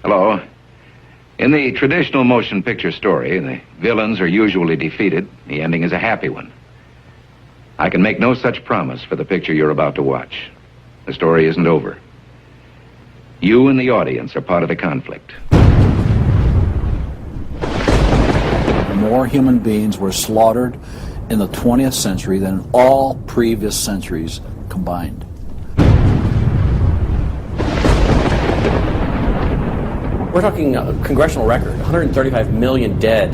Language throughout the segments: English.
Hello. In the traditional motion picture story, the villains are usually defeated. The ending is a happy one. I can make no such promise for the picture you're about to watch. The story isn't over. You and the audience are part of the conflict. More human beings were slaughtered in the 20th century than in all previous centuries combined. We're talking a congressional record, 135 million dead.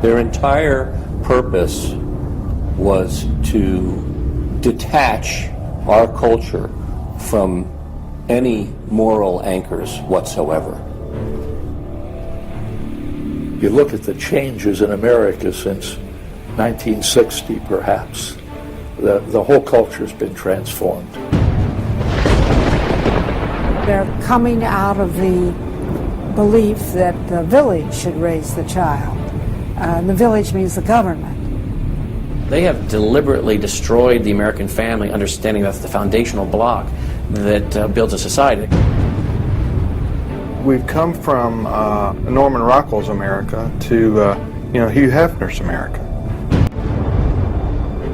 Their entire purpose was to detach our culture from any moral anchors whatsoever. You look at the changes in America since 1960, perhaps, the whole culture's been transformed. They're coming out of the belief that the village should raise the child. The village means the government. They have deliberately destroyed the American family, understanding that's the foundational block that builds a society. We've come from Norman Rockwell's America to Hugh Hefner's America.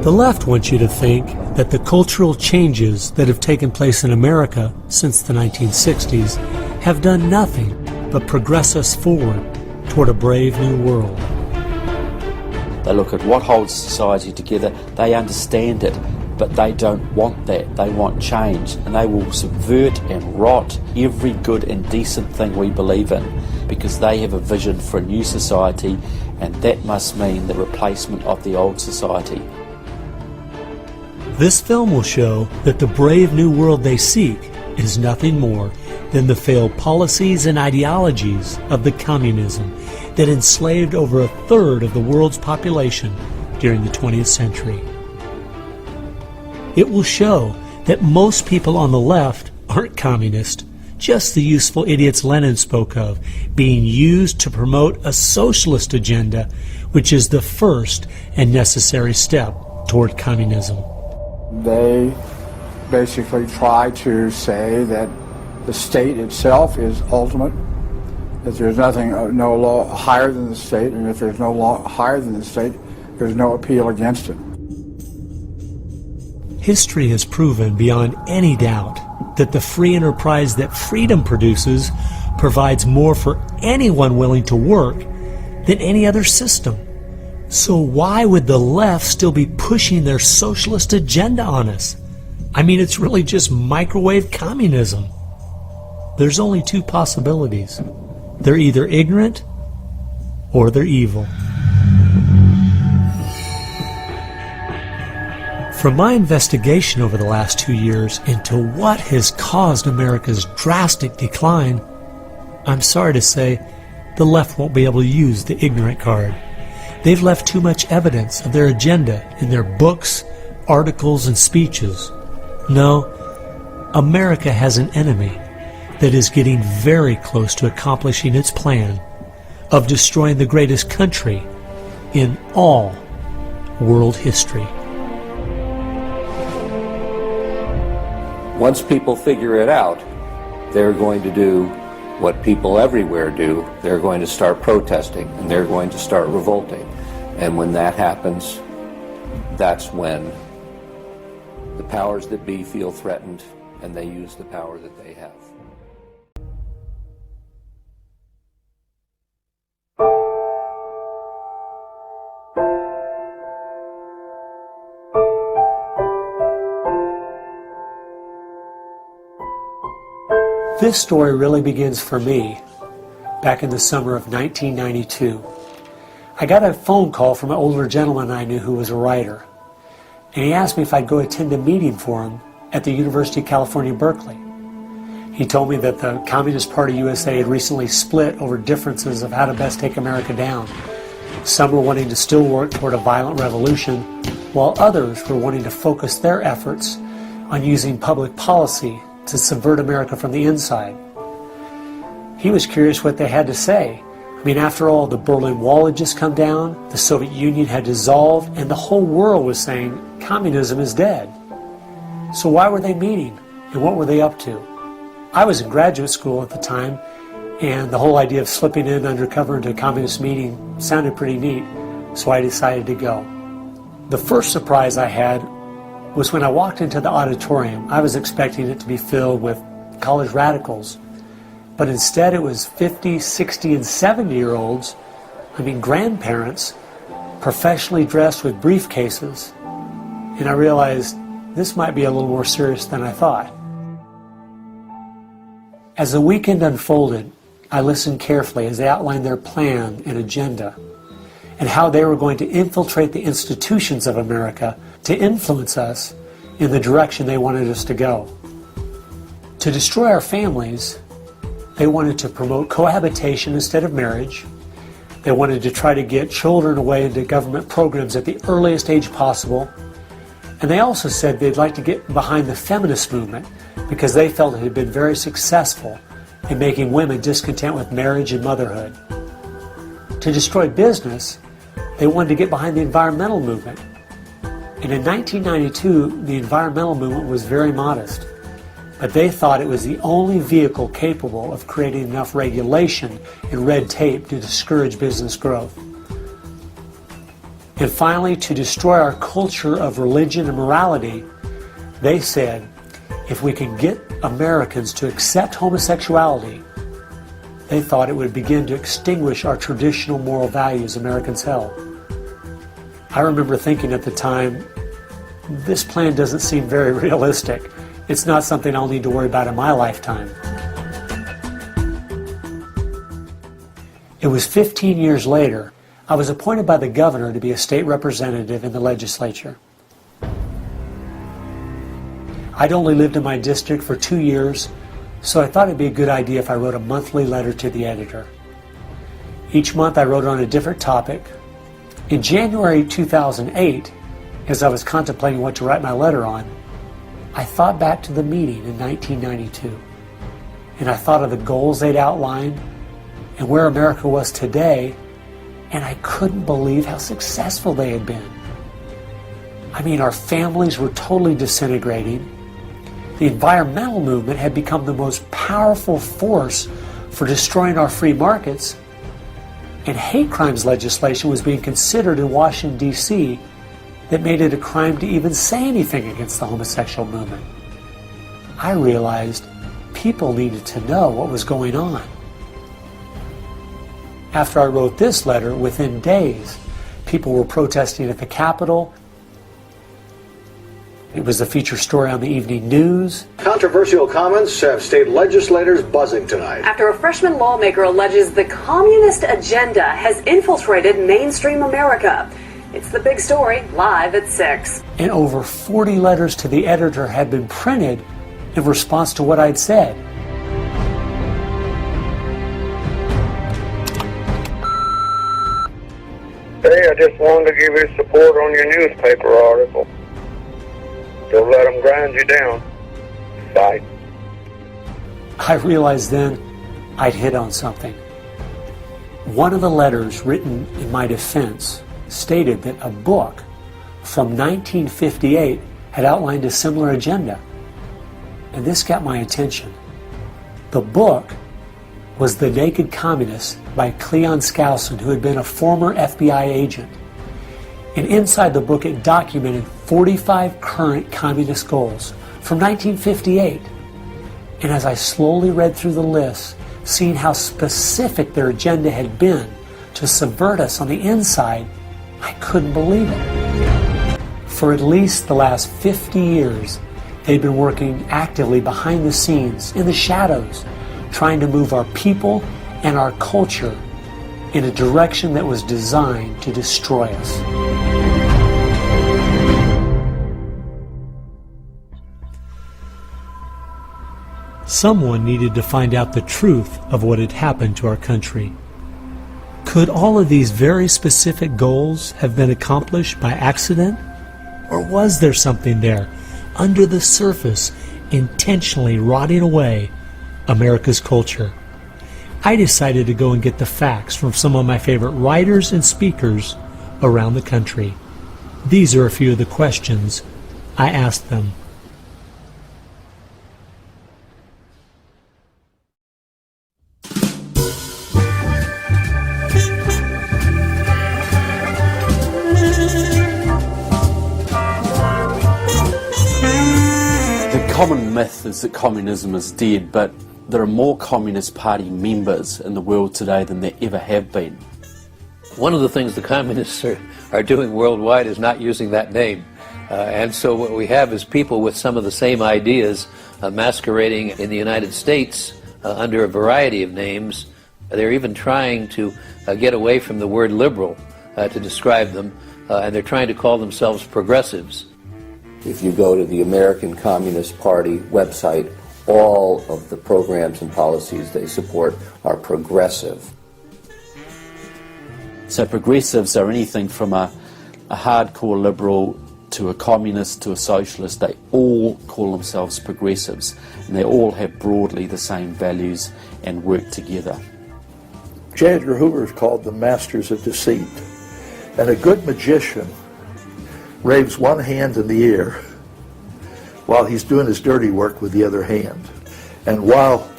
The left wants you to think that the cultural changes that have taken place in America since the 1960s have done nothing but progress us forward toward a brave new world. They look at what holds society together, they understand it, but they don't want that. They want change, and they will subvert and rot every good and decent thing we believe in, because they have a vision for a new society, and that must mean the replacement of the old society. This film will show that the brave new world they seek is nothing more than the failed policies and ideologies of the communism that enslaved over a third of the world's population during the 20th century. It will show that most people on the left aren't communist, just the useful idiots Lenin spoke of, being used to promote a socialist agenda, which is the first and necessary step toward communism. They basically try to say that the state itself is ultimate, that there's nothing, no law higher than the state, and if there's no law higher than the state, there's no appeal against it. History has proven beyond any doubt that the free enterprise that freedom produces provides more for anyone willing to work than any other system. So why would the left still be pushing their socialist agenda on us? I mean, it's really just microwave communism. There's only two possibilities. They're either ignorant or they're evil. From my investigation over the last 2 years into what has caused America's drastic decline, I'm sorry to say the left won't be able to use the ignorant card. They've left too much evidence of their agenda in their books, articles, and speeches. No, America has an enemy that is getting very close to accomplishing its plan of destroying the greatest country in all world history. Once people figure it out, they're going to do what people everywhere do. They're going to start protesting, and they're going to start revolting. And when that happens, that's when the powers that be feel threatened, and they use the power that they have. This story really begins for me back in the summer of 1992. I got a phone call from an older gentleman I knew who was a writer, and he asked me if I'd go attend a meeting for him at the University of California, Berkeley. He told me that the Communist Party USA had recently split over differences of how to best take America down. Some were wanting to still work toward a violent revolution, while others were wanting to focus their efforts on using public policy to subvert America from the inside. He was curious what they had to say. I mean, after all, the Berlin Wall had just come down, the Soviet Union had dissolved, and the whole world was saying communism is dead. So why were they meeting, and what were they up to? I was in graduate school at the time, and the whole idea of slipping in undercover into a communist meeting sounded pretty neat, so I decided to go. The first surprise I had was when I walked into the auditorium. I was expecting it to be filled with college radicals, but instead it was 50, 60, and 70-year-olds, grandparents, professionally dressed with briefcases, and I realized this might be a little more serious than I thought. As the weekend unfolded, I listened carefully as they outlined their plan and agenda, and how they were going to infiltrate the institutions of America to influence us in the direction they wanted us to go. To destroy our families, they wanted to promote cohabitation instead of marriage. They wanted to try to get children away into government programs at the earliest age possible. And they also said they'd like to get behind the feminist movement because they felt it had been very successful in making women discontent with marriage and motherhood. To destroy business, they wanted to get behind the environmental movement. And in 1992, the environmental movement was very modest, but they thought it was the only vehicle capable of creating enough regulation and red tape to discourage business growth. And finally, to destroy our culture of religion and morality, they said, if we can get Americans to accept homosexuality, they thought it would begin to extinguish our traditional moral values Americans held. I remember thinking at the time, this plan doesn't seem very realistic. It's not something I'll need to worry about in my lifetime. It was 15 years later, I was appointed by the governor to be a state representative in the legislature. I'd only lived in my district for 2 years, so I thought it'd be a good idea if I wrote a monthly letter to the editor. Each month I wrote on a different topic. In January 2008, as I was contemplating what to write my letter on, I thought back to the meeting in 1992, and I thought of the goals they'd outlined and where America was today, and I couldn't believe how successful they had been. Our families were totally disintegrating. The environmental movement had become the most powerful force for destroying our free markets, and hate crimes legislation was being considered in Washington, D.C. that made it a crime to even say anything against the homosexual movement. I realized people needed to know what was going on. After I wrote this letter, within days, people were protesting at the Capitol. It was a feature story on the evening news. Controversial comments have state legislators buzzing tonight. After a freshman lawmaker alleges the communist agenda has infiltrated mainstream America. It's the big story, live at 6. And over 40 letters to the editor had been printed in response to what I'd said. Hey, I just wanted to give you support on your newspaper article. Don't let them grind you down. Bye. I realized then I'd hit on something. One of the letters written in my defense stated that a book from 1958 had outlined a similar agenda. And this got my attention. The book was The Naked Communist by Cleon Skousen, who had been a former FBI agent. And inside the book it documented 45 current communist goals from 1958. And as I slowly read through the list, seeing how specific their agenda had been to subvert us on the inside, I couldn't believe it. For at least the last 50 years, they'd been working actively behind the scenes, in the shadows, trying to move our people and our culture in a direction that was designed to destroy us. Someone needed to find out the truth of what had happened to our country. Could all of these very specific goals have been accomplished by accident? Or was there something there, under the surface, intentionally rotting away America's culture? I decided to go and get the facts from some of my favorite writers and speakers around the country. These are a few of the questions I asked them. common myth is that communism is dead, but there are more Communist Party members in the world today than there ever have been. One of the things the communists are doing worldwide is not using that name. And so what we have is people with some of the same ideas masquerading in the United States under a variety of names. They're even trying to get away from the word liberal to describe them, and they're trying to call themselves progressives. If you go to the American Communist Party website, all of the programs and policies they support are progressive. So progressives are anything from a hardcore liberal to a communist to a socialist. They all call themselves progressives, and they all have broadly the same values and work together. J. Edgar Hoover is called the masters of deceit. And a good magician waves one hand in the air while he's doing his dirty work with the other hand. And while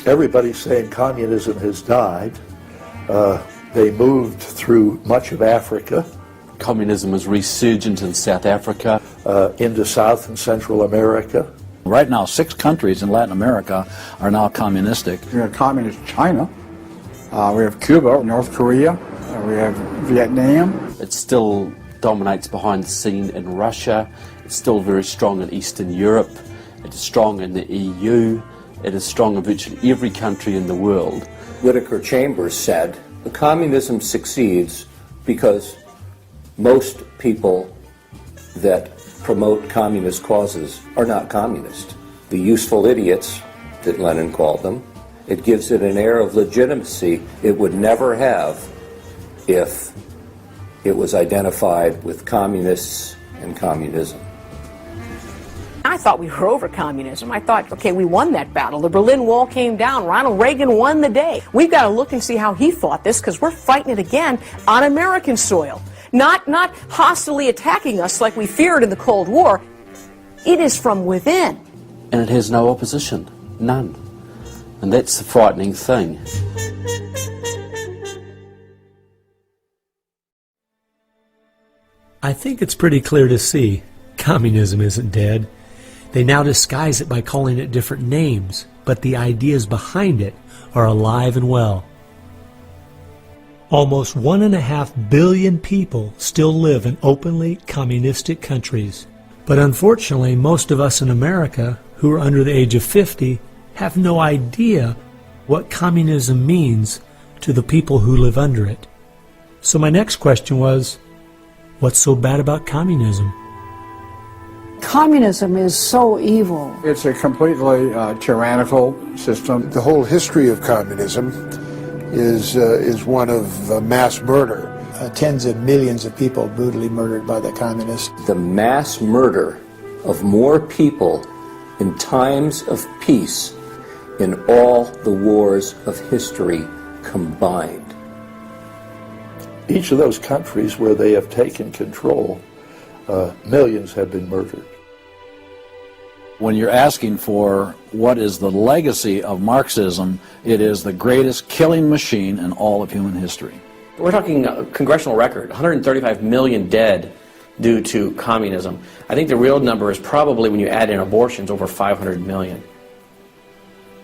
everybody's saying communism has died, they moved through much of Africa. Communism is resurgent in South Africa. Into South and Central America. Right now, 6 countries in Latin America are now communistic. We have communist China. We have Cuba, North Korea. We have Vietnam. It still dominates behind the scene in Russia. It's still very strong in Eastern Europe. It is strong in the EU. It is strong in virtually every country in the world. Whittaker Chambers said, communism succeeds because most people that promote communist causes are not communist. The useful idiots, that Lenin called them, it gives it an air of legitimacy it would never have if it was identified with communists and communism. I thought we were over communism. I thought, okay, we won that battle. The Berlin Wall came down. Ronald Reagan won the day. We've got to look and see how he fought this, because we're fighting it again on American soil. Not hostilely attacking us like we feared in the Cold War. It is from within. And it has no opposition. None. And that's the frightening thing. I think it's pretty clear to see communism isn't dead. They now disguise it by calling it different names, but the ideas behind it are alive and well. Almost 1.5 billion people still live in openly communistic countries. But unfortunately, most of us in America who are under the age of 50 have no idea what communism means to the people who live under it. So my next question was, what's so bad about communism? Communism is so evil. It's a completely tyrannical system. The whole history of communism is one of mass murder. Tens of millions of people brutally murdered by the communists. The mass murder of more people in times of peace in all the wars of history combined. Each of those countries where they have taken control, millions have been murdered. When you're asking for what is the legacy of Marxism, it is the greatest killing machine in all of human history. We're talking congressional record, 135 million dead due to communism. I think the real number is probably, when you add in abortions, over 500 million.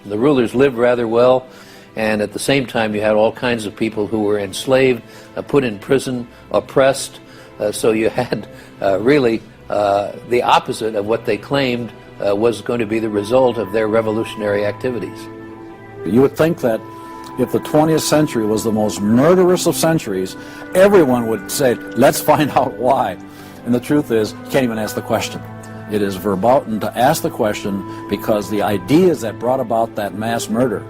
The rulers lived rather well, and at the same time you had all kinds of people who were enslaved, put in prison, oppressed, so you had really the opposite of what they claimed was going to be the result of their revolutionary activities. You would think that if the 20th century was the most murderous of centuries, everyone would say, let's find out why. And the truth is, you can't even ask the question. It is verboten to ask the question because the ideas that brought about that mass murder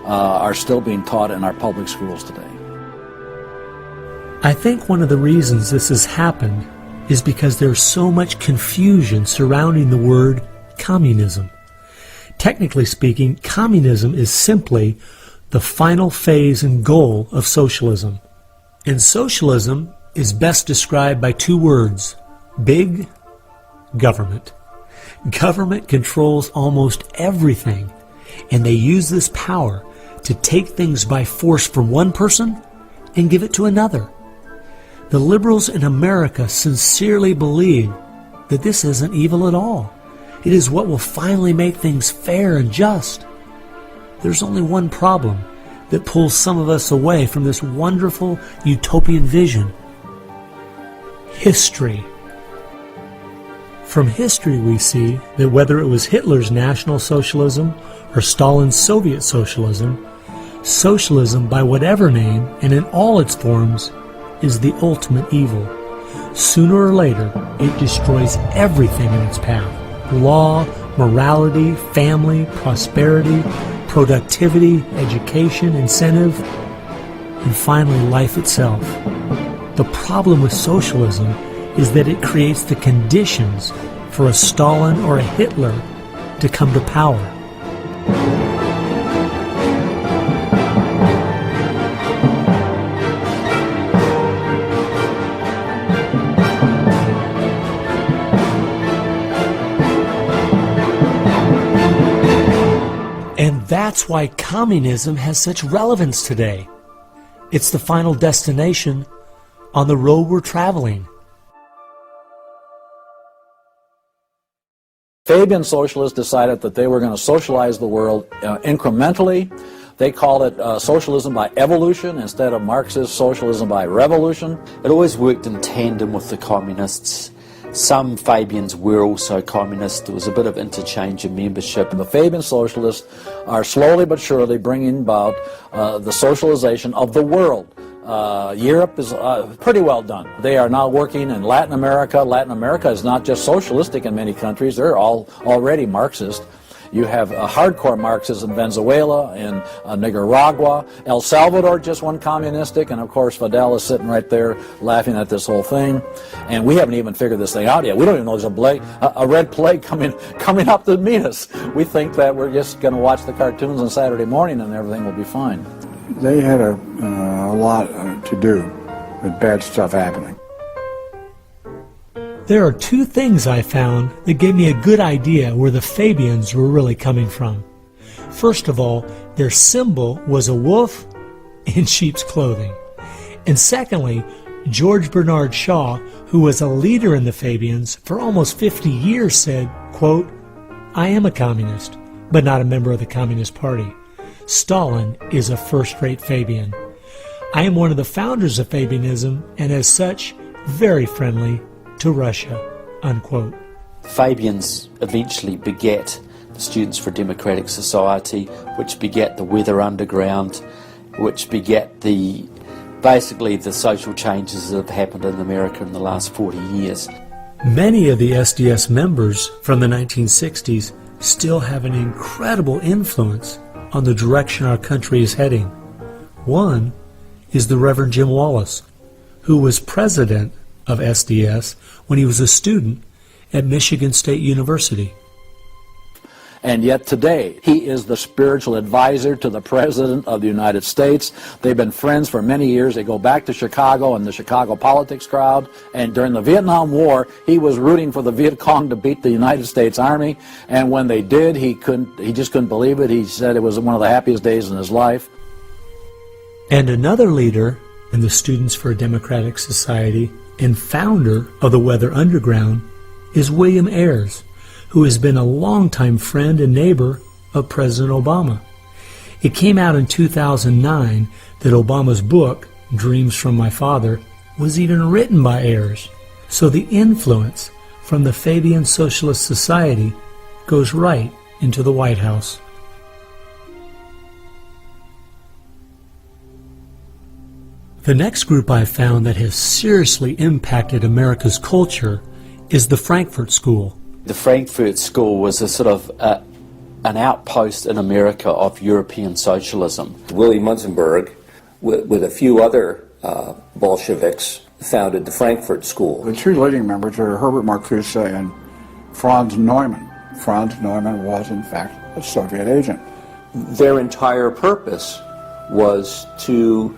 are still being taught in our public schools today. I think one of the reasons this has happened is because there's so much confusion surrounding the word communism. Technically speaking, communism is simply the final phase and goal of socialism. And socialism is best described by 2 words: big government. Government controls almost everything, and they use this power to take things by force from one person and give it to another. The liberals in America sincerely believe that this isn't evil at all. It is what will finally make things fair and just. There's only one problem that pulls some of us away from this wonderful utopian vision: history. From history we see that whether it was Hitler's National Socialism or Stalin's Soviet Socialism, socialism by whatever name and in all its forms is the ultimate evil. Sooner or later, it destroys everything in its path: law, morality, family, prosperity, productivity, education, incentive, and finally life itself. The problem with socialism is that it creates the conditions for a Stalin or a Hitler to come to power. And that's why communism has such relevance today. It's the final destination on the road we're traveling. Fabian socialists decided that they were going to socialize the world incrementally. They call it socialism by evolution instead of Marxist socialism by revolution. It always worked in tandem with the communists. Some Fabians were also communists. There was a bit of interchange of membership. The Fabian socialists are slowly but surely bringing about the socialization of the world. Europe is pretty well done. They are now working in Latin America. Latin America is not just socialistic in many countries. They're all already Marxist. You have hardcore Marxists in Venezuela, in Nicaragua. El Salvador just went communistic, and of course Fidel is sitting right there laughing at this whole thing. And we haven't even figured this thing out yet. We don't even know there's a red plague coming up to meet us. We think that we're just going to watch the cartoons on Saturday morning and everything will be fine. They had a lot to do with bad stuff happening. There are two things I found that gave me a good idea where the Fabians were really coming from. First of all, their symbol was a wolf in sheep's clothing. And secondly, George Bernard Shaw, who was a leader in the Fabians for almost 50 years, said, quote, "I am a communist, but not a member of the Communist Party. Stalin is a first-rate Fabian. I am one of the founders of Fabianism, and as such, very friendly to Russia," unquote. Fabians eventually begat the Students for a Democratic Society, which begat the Weather Underground, which begat basically the social changes that have happened in America in the last 40 years. Many of the SDS members from the 1960s still have an incredible influence on the direction our country is heading. One is the Reverend Jim Wallace, who was president of SDS when he was a student at Michigan State University. And yet today, he is the spiritual advisor to the President of the United States. They've been friends for many years. They go back to Chicago and the Chicago politics crowd. And during the Vietnam War, he was rooting for the Viet Cong to beat the United States Army. And when they did, he just couldn't believe it. He said it was one of the happiest days in his life. And another leader in the Students for a Democratic Society and founder of the Weather Underground is William Ayers, who has been a longtime friend and neighbor of President Obama. It came out in 2009 that Obama's book, Dreams from My Father, was even written by Ayers. So the influence from the Fabian Socialist Society goes right into the White House. The next group I found that has seriously impacted America's culture is the Frankfurt School. The Frankfurt School was a sort of an outpost in America of European socialism. Willy Munzenberg, with a few other Bolsheviks, founded the Frankfurt School. The two leading members are Herbert Marcuse and Franz Neumann. Franz Neumann was, in fact, a Soviet agent. Their entire purpose was to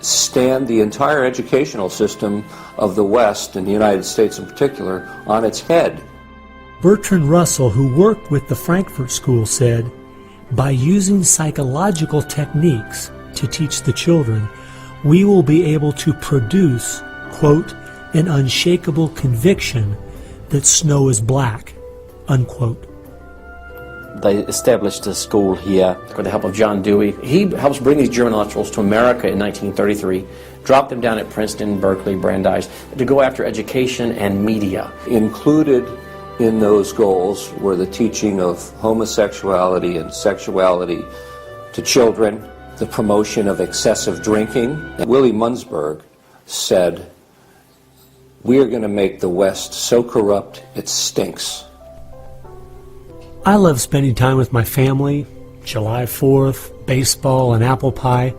stand the entire educational system of the West, and the United States in particular, on its head. Bertrand Russell, who worked with the Frankfurt School, said, "By using psychological techniques to teach the children, we will be able to produce, quote, an unshakable conviction that snow is black," unquote. They established a school here. With the help of John Dewey, he helps bring these German intellectuals to America in 1933, drop them down at Princeton, Berkeley, Brandeis, to go after education and media. Included in those goals were the teaching of homosexuality and sexuality to children, the promotion of excessive drinking. Willy Munzberg said, "We are going to make the West so corrupt it stinks." I love spending time with my family, July 4th, baseball, and apple pie,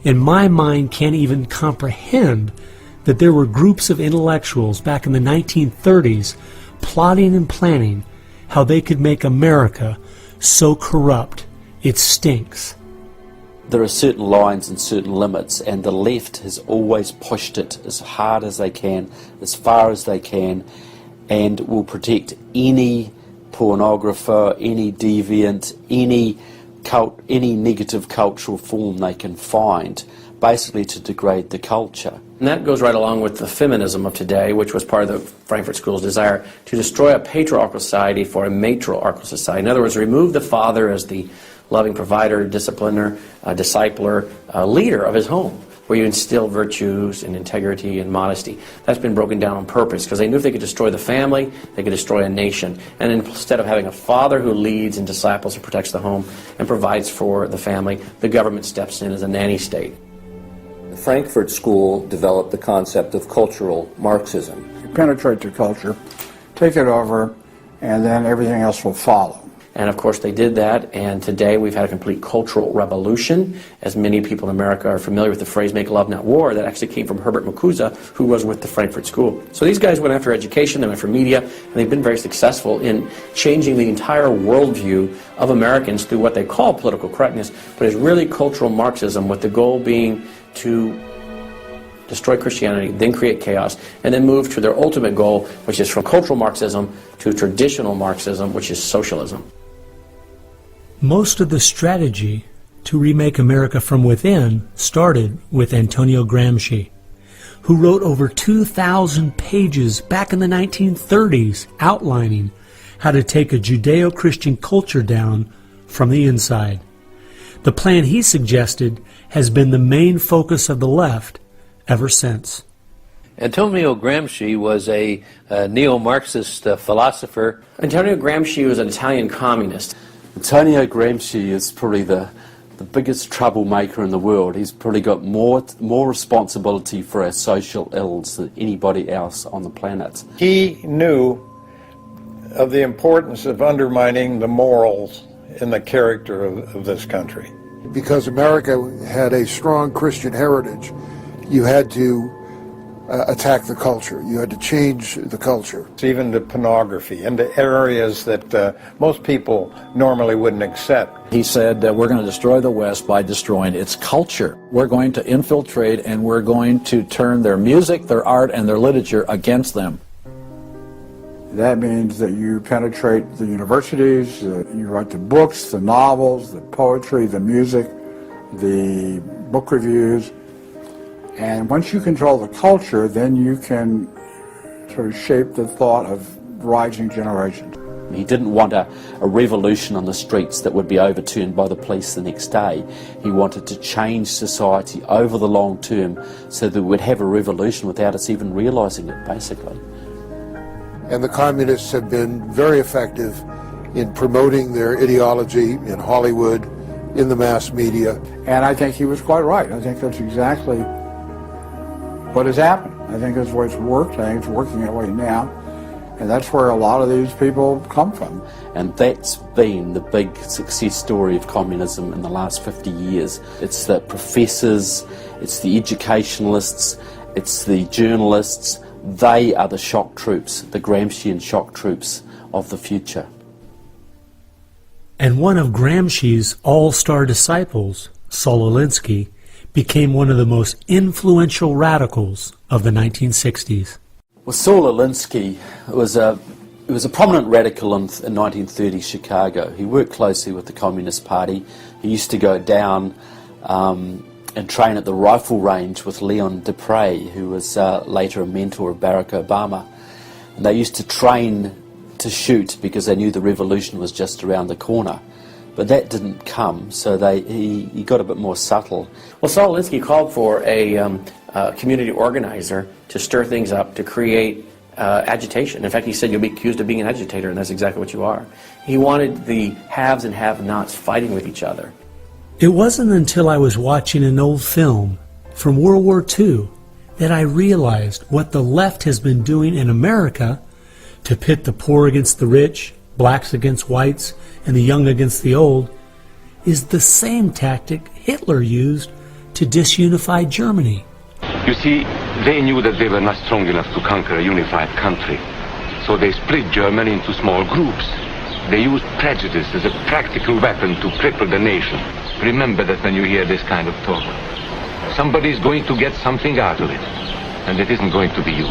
and my mind can't even comprehend that there were groups of intellectuals back in the 1930s plotting and planning how they could make America so corrupt it stinks. There are certain lines and certain limits, and the left has always pushed it as hard as they can, as far as they can, and will protect any pornographer, any deviant, any negative cultural form they can find, basically to degrade the culture. And that goes right along with the feminism of today, which was part of the Frankfurt School's desire to destroy a patriarchal society for a matriarchal society. In other words, remove the father as the loving provider, discipliner, discipler, leader of his home, where you instill virtues and integrity and modesty. That's been broken down on purpose because they knew if they could destroy the family, they could destroy a nation. And instead of having a father who leads and disciples and protects the home and provides for the family, the government steps in as a nanny state. The Frankfurt School developed the concept of cultural Marxism. You penetrate the culture, take it over, and then everything else will follow. And of course they did that, and today we've had a complete cultural revolution. As many people in America are familiar with the phrase "make love, not war," that actually came from Herbert Marcuse, who was with the Frankfurt School. So these guys went after education, they went after media, and they've been very successful in changing the entire worldview of Americans through what they call political correctness, but it's really cultural Marxism, with the goal being to destroy Christianity, then create chaos, and then move to their ultimate goal, which is from cultural Marxism to traditional Marxism, which is socialism. Most of the strategy to remake America from within started with Antonio Gramsci, who wrote over 2,000 pages back in the 1930s outlining how to take a Judeo-Christian culture down from the inside. The plan he suggested has been the main focus of the left ever since. Antonio Gramsci was a neo-Marxist philosopher. Antonio Gramsci was an Italian communist. Antonio Gramsci is probably the biggest troublemaker in the world. He's probably got more responsibility for our social ills than anybody else on the planet. He knew of the importance of undermining the morals in the character of this country. Because America had a strong Christian heritage, you had to attack the culture. You had to change the culture. Even the pornography into areas that most people normally wouldn't accept. He said that we're going to destroy the West by destroying its culture. We're going to infiltrate and we're going to turn their music, their art, and their literature against them. That means that you penetrate the universities, you write the books, the novels, the poetry, the music, the book reviews. And once you control the culture, then you can sort of shape the thought of rising generations. He didn't want a revolution on the streets that would be overturned by the police the next day. He wanted to change society over the long term so that we'd have a revolution without us even realizing it, basically. And the communists have been very effective in promoting their ideology in Hollywood, in the mass media. And I think he was quite right. I think that's exactly what has happened. I think that's the way it's worked. I think it's working that way now. And that's where a lot of these people come from. And that's been the big success story of communism in the last 50 years. It's the professors, it's the educationalists, it's the journalists. They are the shock troops, the Gramscian shock troops of the future. And one of Gramsci's all-star disciples, Saul Alinsky, became one of the most influential radicals of the 1960s. Well, Saul Alinsky was a prominent radical in 1930 Chicago. He worked closely with the Communist Party. He used to go down and train at the rifle range with Leon Dupre, who was later a mentor of Barack Obama. And they used to train to shoot because they knew the revolution was just around the corner. But that didn't come, so he got a bit more subtle. Well, Saul Alinsky called for a community organizer to stir things up, to create agitation. In fact, he said, you'll be accused of being an agitator, and that's exactly what you are. He wanted the haves and have-nots fighting with each other. It wasn't until I was watching an old film from World War II that I realized what the left has been doing in America to pit the poor against the rich, blacks against whites, and the young against the old, is the same tactic Hitler used to disunify Germany. You see, they knew that they were not strong enough to conquer a unified country, so they split Germany into small groups. They used prejudice as a practical weapon to cripple the nation. Remember that when you hear this kind of talk. Somebody's going to get something out of it, and it isn't going to be you.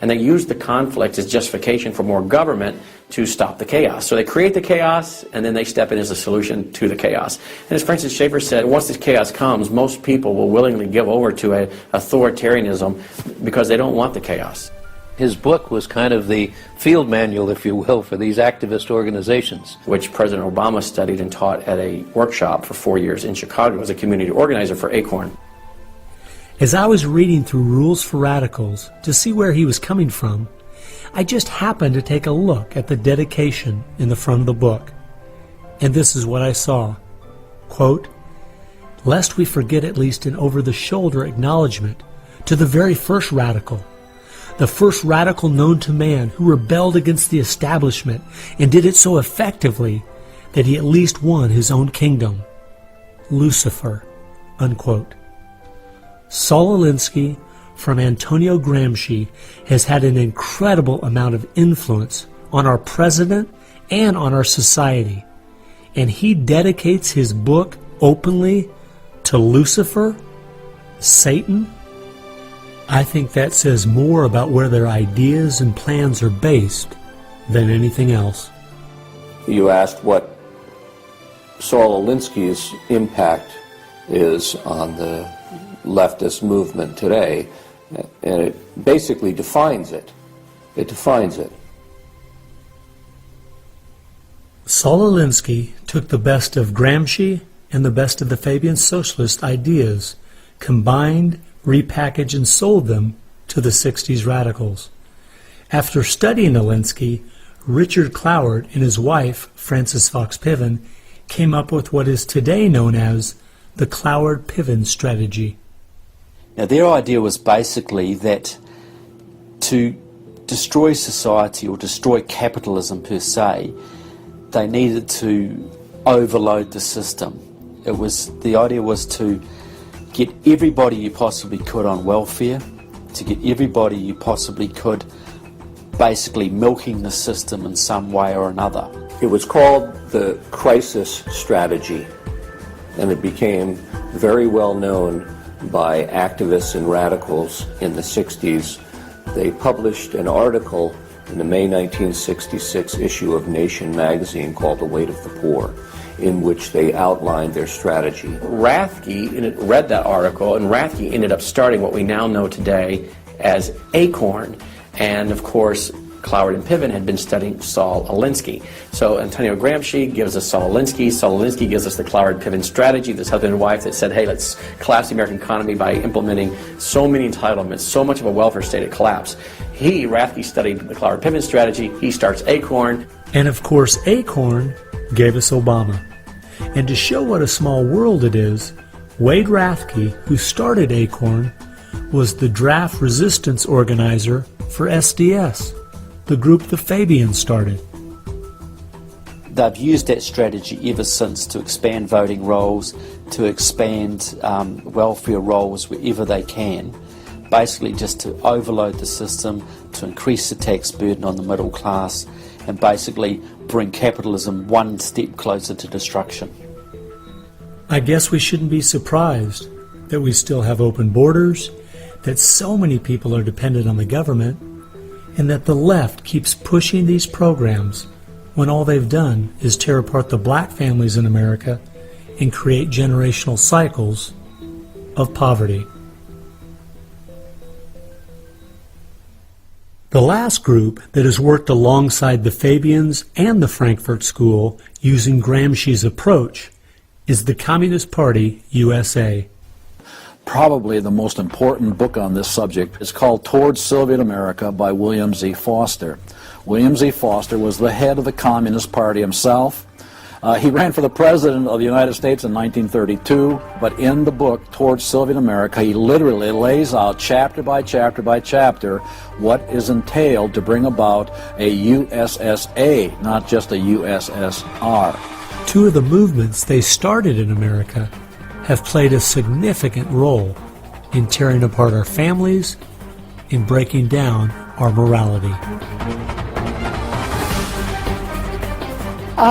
And they use the conflict as justification for more government to stop the chaos. So they create the chaos, and then they step in as a solution to the chaos. And as Francis Schaeffer said, once this chaos comes, most people will willingly give over to an authoritarianism because they don't want the chaos. His book was kind of the field manual, if you will, for these activist organizations. Which President Obama studied and taught at a workshop for 4 years in Chicago as a community organizer for ACORN. As I was reading through Rules for Radicals to see where he was coming from, I just happened to take a look at the dedication in the front of the book. And this is what I saw. Quote, "Lest we forget at least an over-the-shoulder acknowledgement to the very first radical, the first radical known to man who rebelled against the establishment and did it so effectively that he at least won his own kingdom, Lucifer," unquote. Saul Alinsky, from Antonio Gramsci, has had an incredible amount of influence on our president and on our society, and he dedicates his book openly to Lucifer, Satan. I think that says more about where their ideas and plans are based than anything else. You asked what Saul Alinsky's impact is on the leftist movement today, and it basically defines it. It defines it. Saul Alinsky took the best of Gramsci and the best of the Fabian socialist ideas, combined, repackaged, and sold them to the 60s radicals. After studying Alinsky, Richard Cloward and his wife, Frances Fox Piven, came up with what is today known as the Cloward-Piven strategy. Now, their idea was basically that to destroy society or destroy capitalism per se, they needed to overload the system. The idea was to get everybody you possibly could on welfare, to get everybody you possibly could basically milking the system in some way or another. It was called the crisis strategy, and it became very well known by activists and radicals in the 60s. They published an article in the May 1966 issue of Nation magazine called The Weight of the Poor, in which they outlined their strategy. Rathke read that article, and Rathke ended up starting what we now know today as ACORN. And of course, Cloward and Piven had been studying Saul Alinsky. So Antonio Gramsci gives us Saul Alinsky. Saul Alinsky gives us the Cloward-Piven strategy, this husband and wife that said, hey, let's collapse the American economy by implementing so many entitlements, so much of a welfare state at collapse. Rathke studied the Cloward-Piven strategy. He starts ACORN. And of course, ACORN gave us Obama. And to show what a small world it is, Wade Rathke, who started ACORN, was the draft resistance organizer for SDS, the group the Fabians started. They've used that strategy ever since to expand voting rolls, to expand welfare rolls wherever they can, basically just to overload the system, to increase the tax burden on the middle class, and basically bring capitalism one step closer to destruction. I guess we shouldn't be surprised that we still have open borders, that so many people are dependent on the government, and that the left keeps pushing these programs when all they've done is tear apart the black families in America and create generational cycles of poverty. The last group that has worked alongside the Fabians and the Frankfurt School using Gramsci's approach is the Communist Party USA. Probably the most important book on this subject is called Towards Soviet America by William Z. Foster. William Z. Foster was the head of the Communist Party himself. He ran for the President of the United States in 1932, but in the book, Towards Soviet America, he literally lays out chapter by chapter by chapter what is entailed to bring about a USSA, not just a USSR. Two of the movements they started in America have played a significant role in tearing apart our families, in breaking down our morality.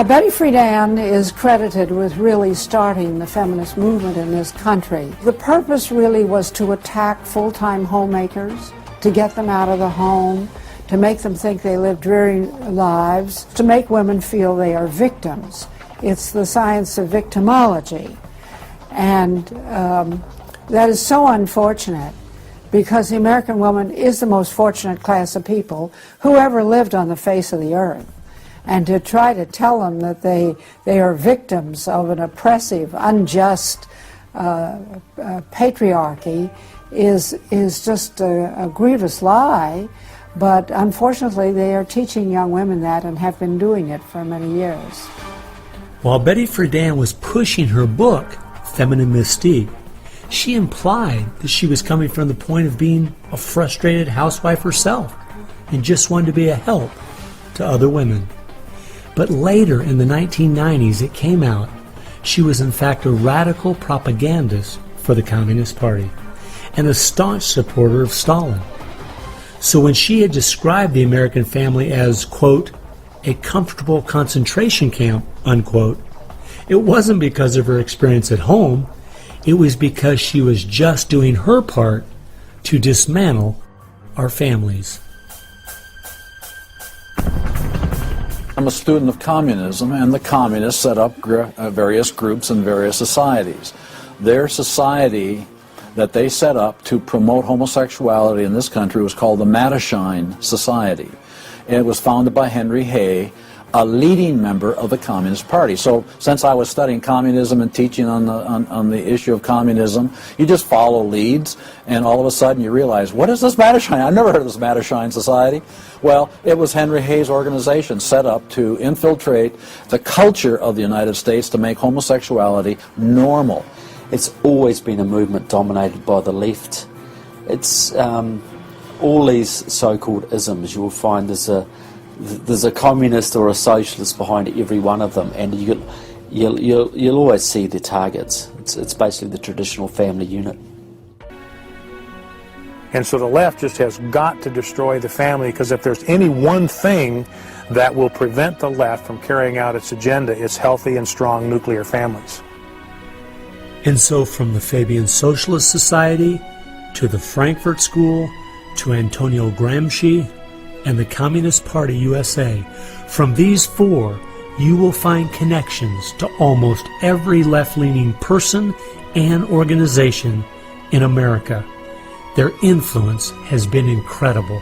Betty Friedan is credited with really starting the feminist movement in this country. The purpose really was to attack full-time homemakers, to get them out of the home, to make them think they live dreary lives, to make women feel they are victims. It's the science of victimology. And that is so unfortunate, because the American woman is the most fortunate class of people who ever lived on the face of the earth. And to try to tell them that they are victims of an oppressive, unjust patriarchy is just a grievous lie. But unfortunately, they are teaching young women that and have been doing it for many years. While Betty Friedan was pushing her book, Feminine Mystique, she implied that she was coming from the point of being a frustrated housewife herself and just wanted to be a help to other women. But later in the 1990s it came out she was in fact a radical propagandist for the Communist Party and a staunch supporter of Stalin. So when she had described the American family as, quote, a comfortable concentration camp, unquote, it wasn't because of her experience at home, it was because she was just doing her part to dismantle our families. I'm a student of communism, and the communists set up various groups and various societies. Their society that they set up to promote homosexuality in this country was called the Mattachine Society. It was founded by Henry Hay, a leading member of the Communist Party. So since I was studying communism and teaching on the issue of communism, you just follow leads, and all of a sudden you realize, what is this Mattachine? I've never heard of this Mattachine Society. Well, it was Henry Hay's organization set up to infiltrate the culture of the United States to make homosexuality normal. It's always been a movement dominated by the left. It's all these so-called isms. You'll find there's a communist or a socialist behind every one of them, and you'll always see their targets. It's basically the traditional family unit. And so the left just has got to destroy the family, because if there's any one thing that will prevent the left from carrying out its agenda, it's healthy and strong nuclear families. And so from the Fabian Socialist Society to the Frankfurt School to Antonio Gramsci and the Communist Party USA, from these four you will find connections to almost every left-leaning person and organization in America. Their influence has been incredible.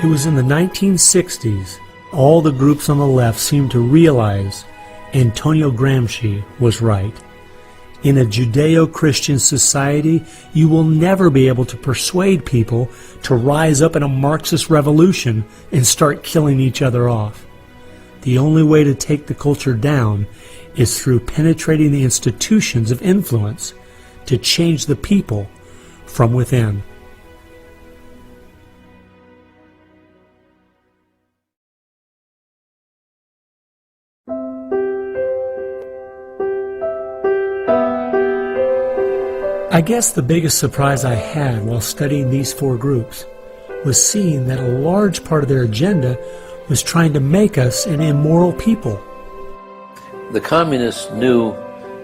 It was in the 1960s all the groups on the left seemed to realize Antonio Gramsci was right. In a Judeo-Christian society, you will never be able to persuade people to rise up in a Marxist revolution and start killing each other off. The only way to take the culture down is through penetrating the institutions of influence to change the people from within. I guess the biggest surprise I had while studying these four groups was seeing that a large part of their agenda was trying to make us an immoral people. The communists knew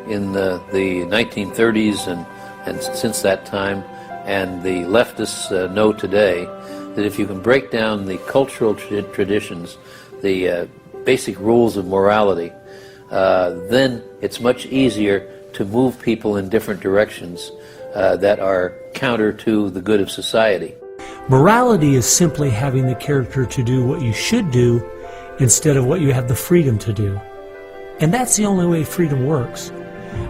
in the 1930s and since that time, and the leftists know today, that if you can break down the cultural traditions, the basic rules of morality, then it's much easier to move people in different directions that are counter to the good of society. Morality is simply having the character to do what you should do instead of what you have the freedom to do. And that's the only way freedom works.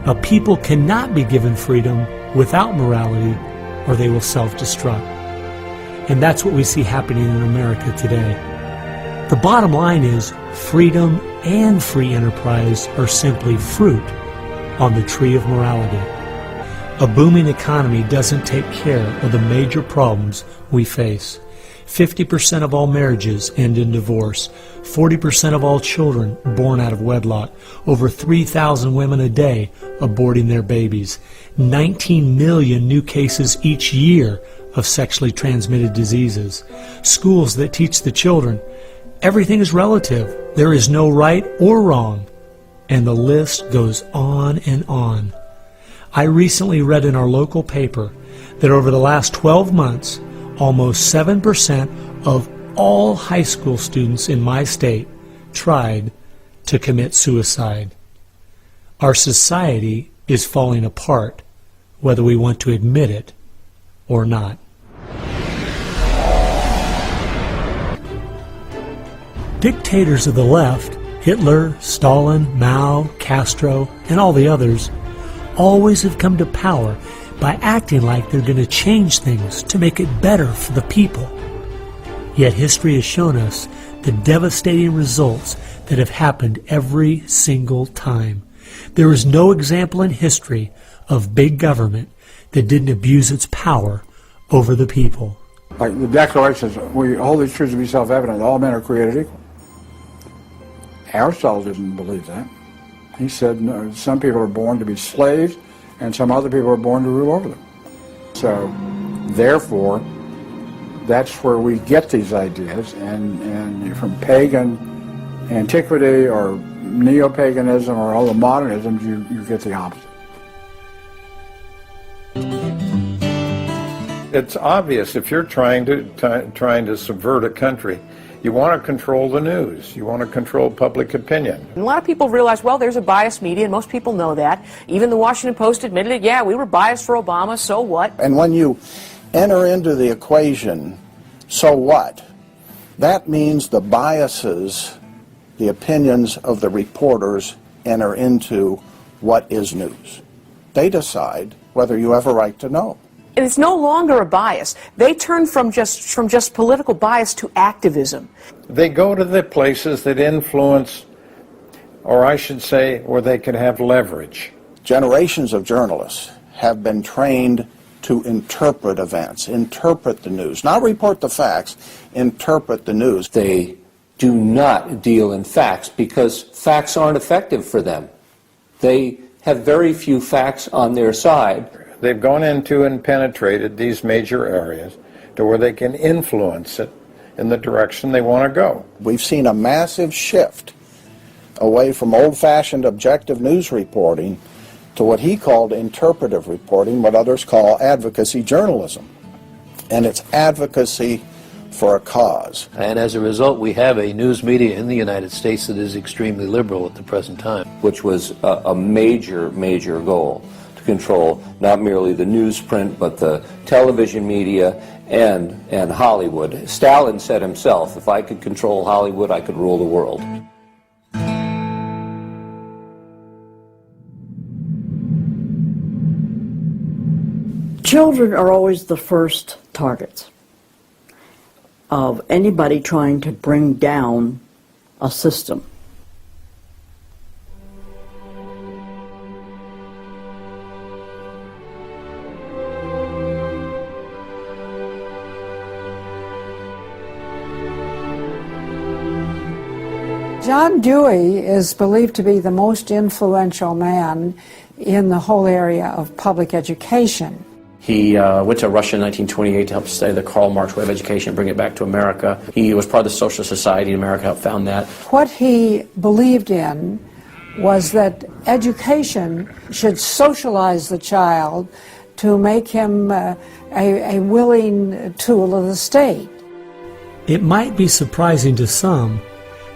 A people cannot be given freedom without morality, or they will self-destruct. And that's what we see happening in America today. The bottom line is freedom and free enterprise are simply fruit on the tree of morality. A booming economy doesn't take care of the major problems we face. 50% of all marriages end in divorce. 40% of all children born out of wedlock. Over 3,000 women a day aborting their babies. 19 million new cases each year of sexually transmitted diseases. Schools that teach the children everything is relative. There is no right or wrong. And the list goes on and on. I recently read in our local paper that over the last 12 months, almost 7% of all high school students in my state tried to commit suicide. Our society is falling apart, whether we want to admit it or not. Dictators of the left, Hitler, Stalin, Mao, Castro, and all the others, always have come to power by acting like they're going to change things to make it better for the people. Yet history has shown us the devastating results that have happened every single time. There is no example in history of big government that didn't abuse its power over the people. Like the Declaration says, we hold these truths to be self-evident, all men are created equal. Aristotle didn't believe that. He said, no, some people are born to be slaves, and some other people are born to rule over them. So, therefore, that's where we get these ideas, and from pagan antiquity or neo-paganism or all the modernisms, you get the opposite. It's obvious if you're trying to subvert a country, you want to control the news. You want to control public opinion. And a lot of people realize, well, there's a biased media, and most people know that. Even the Washington Post admitted it. Yeah, we were biased for Obama, so what? And when you enter into the equation, so what? That means the biases, the opinions of the reporters enter into what is news. They decide whether you have a right to know. And it's no longer a bias. They turn from just political bias to activism. They go to the places that influence, or I should say, where they can have leverage. Generations of journalists have been trained to interpret events, interpret the news, not report the facts, interpret the news. They do not deal in facts because facts aren't effective for them. They have very few facts on their side. They've gone into and penetrated these major areas to where they can influence it in the direction they want to go. We've seen a massive shift away from old-fashioned objective news reporting to what he called interpretive reporting, what others call advocacy journalism. And it's advocacy for a cause. And as a result, we have a news media in the United States that is extremely liberal at the present time. Which was a major, major goal. Control not merely the newsprint but the television media and Hollywood. Stalin said himself, if I could control Hollywood, I could rule the world. Children are always the first targets of anybody trying to bring down a system. John Dewey is believed to be the most influential man in the whole area of public education. He went to Russia in 1928 to help study the Karl Marx way of education and bring it back to America. He was part of the Socialist Society in America, helped found that. What he believed in was that education should socialize the child to make him a willing tool of the state. It might be surprising to some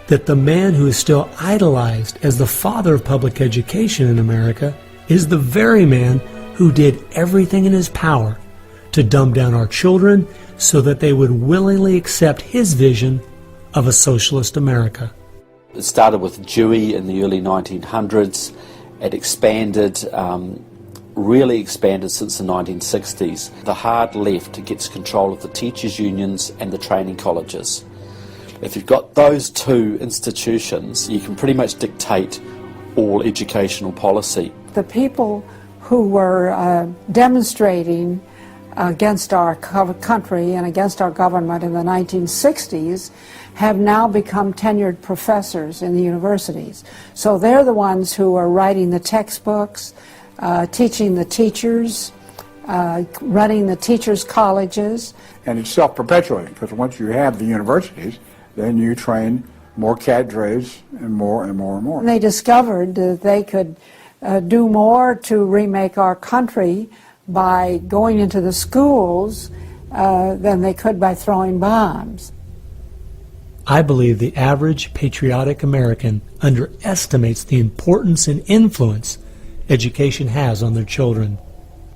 that the man who is still idolized as the father of public education in America is the very man who did everything in his power to dumb down our children so that they would willingly accept his vision of a socialist America. It started with Dewey in the early 1900s. It expanded, really expanded since the 1960s. The hard left gets control of the teachers' unions and the training colleges. If you've got those two institutions, you can pretty much dictate all educational policy. The people who were demonstrating against our country and against our government in the 1960s have now become tenured professors in the universities. So they're the ones who are writing the textbooks, teaching the teachers, running the teachers' colleges. And it's self-perpetuating, because once you have the universities, then you train more cadres and more and more and more. And they discovered that they could do more to remake our country by going into the schools than they could by throwing bombs. I believe the average patriotic American underestimates the importance and influence education has on their children.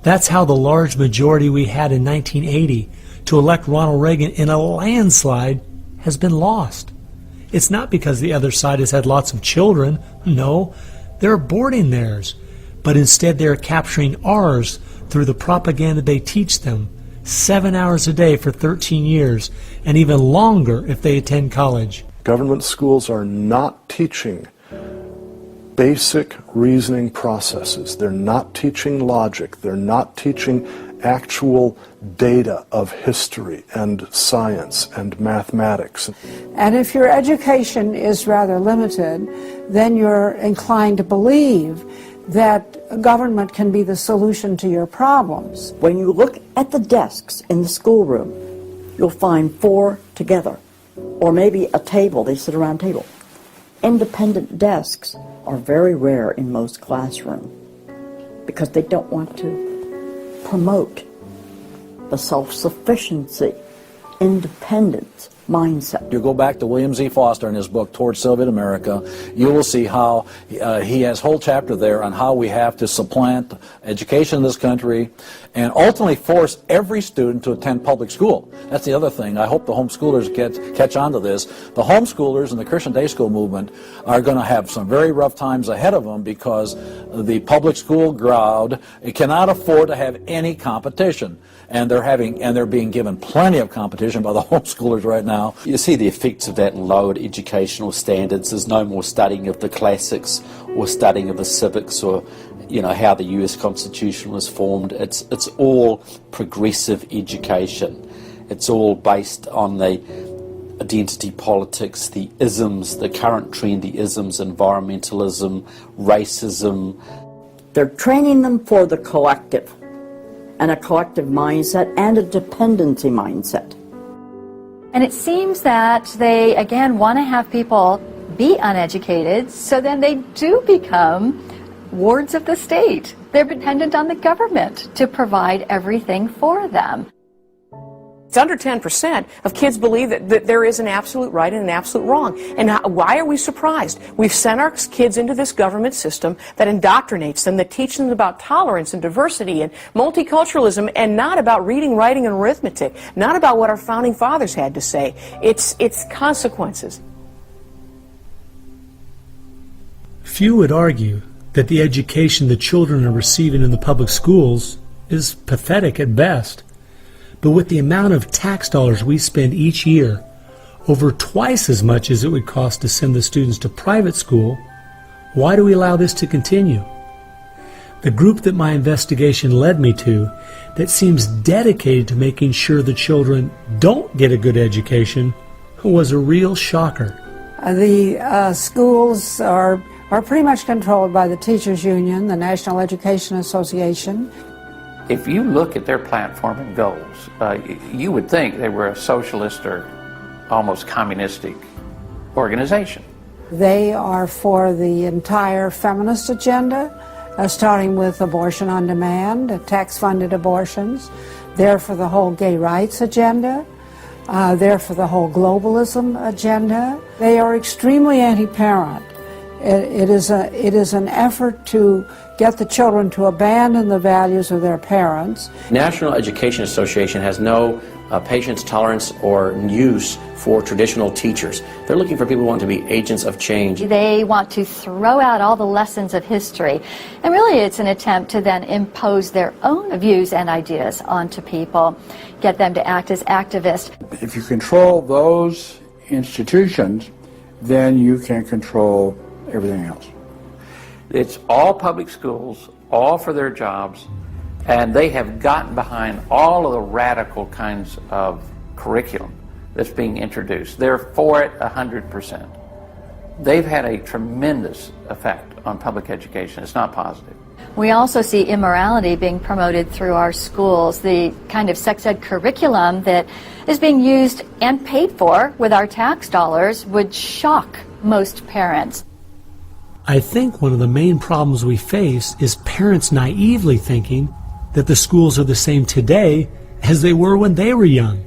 That's how the large majority we had in 1980 to elect Ronald Reagan in a landslide has been lost. It's not because the other side has had lots of children. No, they're aborting theirs. But instead they're capturing ours through the propaganda they teach them, 7 hours a day for 13 years, and even longer if they attend college. Government schools are not teaching basic reasoning processes. They're not teaching logic. They're not teaching actual data of history and science and mathematics. And if your education is rather limited, then you're inclined to believe that government can be the solution to your problems. When you look at the desks in the schoolroom, you'll find 4 together, or maybe a table, they sit around a table. Independent desks are very rare in most classrooms because they don't want to promote the self-sufficiency, independence mindset. You go back to William Z. Foster in his book, Towards Soviet America, you will see how he has a whole chapter there on how we have to supplant education in this country and ultimately force every student to attend public school. That's the other thing. I hope the homeschoolers catch on to this. The homeschoolers and the Christian day school movement are going to have some very rough times ahead of them because the public school crowd cannot afford to have any competition. And they're being given plenty of competition by the homeschoolers right now. You see the effects of that in lowered educational standards. There's no more studying of the classics or studying of the civics or, you know, how the US Constitution was formed. It's all progressive education. It's all based on the identity politics, the isms, the current trendy isms, environmentalism, racism. They're training them for the collective, and a collective mindset and a dependency mindset. And it seems that they, again, want to have people be uneducated, so then they do become wards of the state. They're dependent on the government to provide everything for them. It's under 10% of kids believe that there is an absolute right and an absolute wrong. And why are we surprised? We've sent our kids into this government system that indoctrinates them, that teaches them about tolerance and diversity and multiculturalism, and not about reading, writing, and arithmetic, not about what our founding fathers had to say. It's consequences. Few would argue that the education the children are receiving in the public schools is pathetic at best. But with the amount of tax dollars we spend each year, over twice as much as it would cost to send the students to private school, why do we allow this to continue? The group that my investigation led me to, that seems dedicated to making sure the children don't get a good education, was a real shocker. The schools are pretty much controlled by the Teachers Union, the National Education Association. If you look at their platform and goals, you would think they were a socialist or almost communistic organization. They are for the entire feminist agenda, starting with abortion on demand, tax-funded abortions. They're for the whole gay rights agenda. They're for the whole globalism agenda. They are extremely anti-parent. It is an effort to get the children to abandon the values of their parents. National Education Association has no patience, tolerance, or use for traditional teachers. They're looking for people who want to be agents of change. They want to throw out all the lessons of history, and really it's an attempt to then impose their own views and ideas onto people, get them to act as activists. If you control those institutions, then you can control everything else. It's all public schools, all for their jobs, and they have gotten behind all of the radical kinds of curriculum that's being introduced. They're for it 100%. They've had a tremendous effect on public education. It's not positive. We also see immorality being promoted through our schools. The kind of sex ed curriculum that is being used and paid for with our tax dollars would shock most parents. I think one of the main problems we face is parents naively thinking that the schools are the same today as they were when they were young.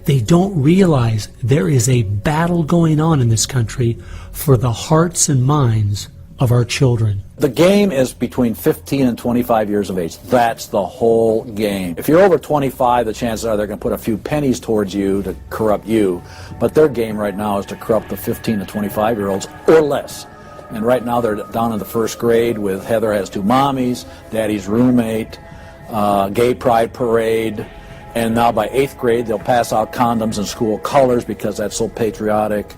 They don't realize there is a battle going on in this country for the hearts and minds of our children. The game is between 15 and 25 years of age. That's the whole game. If you're over 25, the chances are they're going to put a few pennies towards you to corrupt you. But their game right now is to corrupt the 15 to 25-year-olds or less. And right now they're down in the first grade with Heather has two mommies, Daddy's roommate, gay pride parade, and now by 8th grade they'll pass out condoms in school colors because that's so patriotic.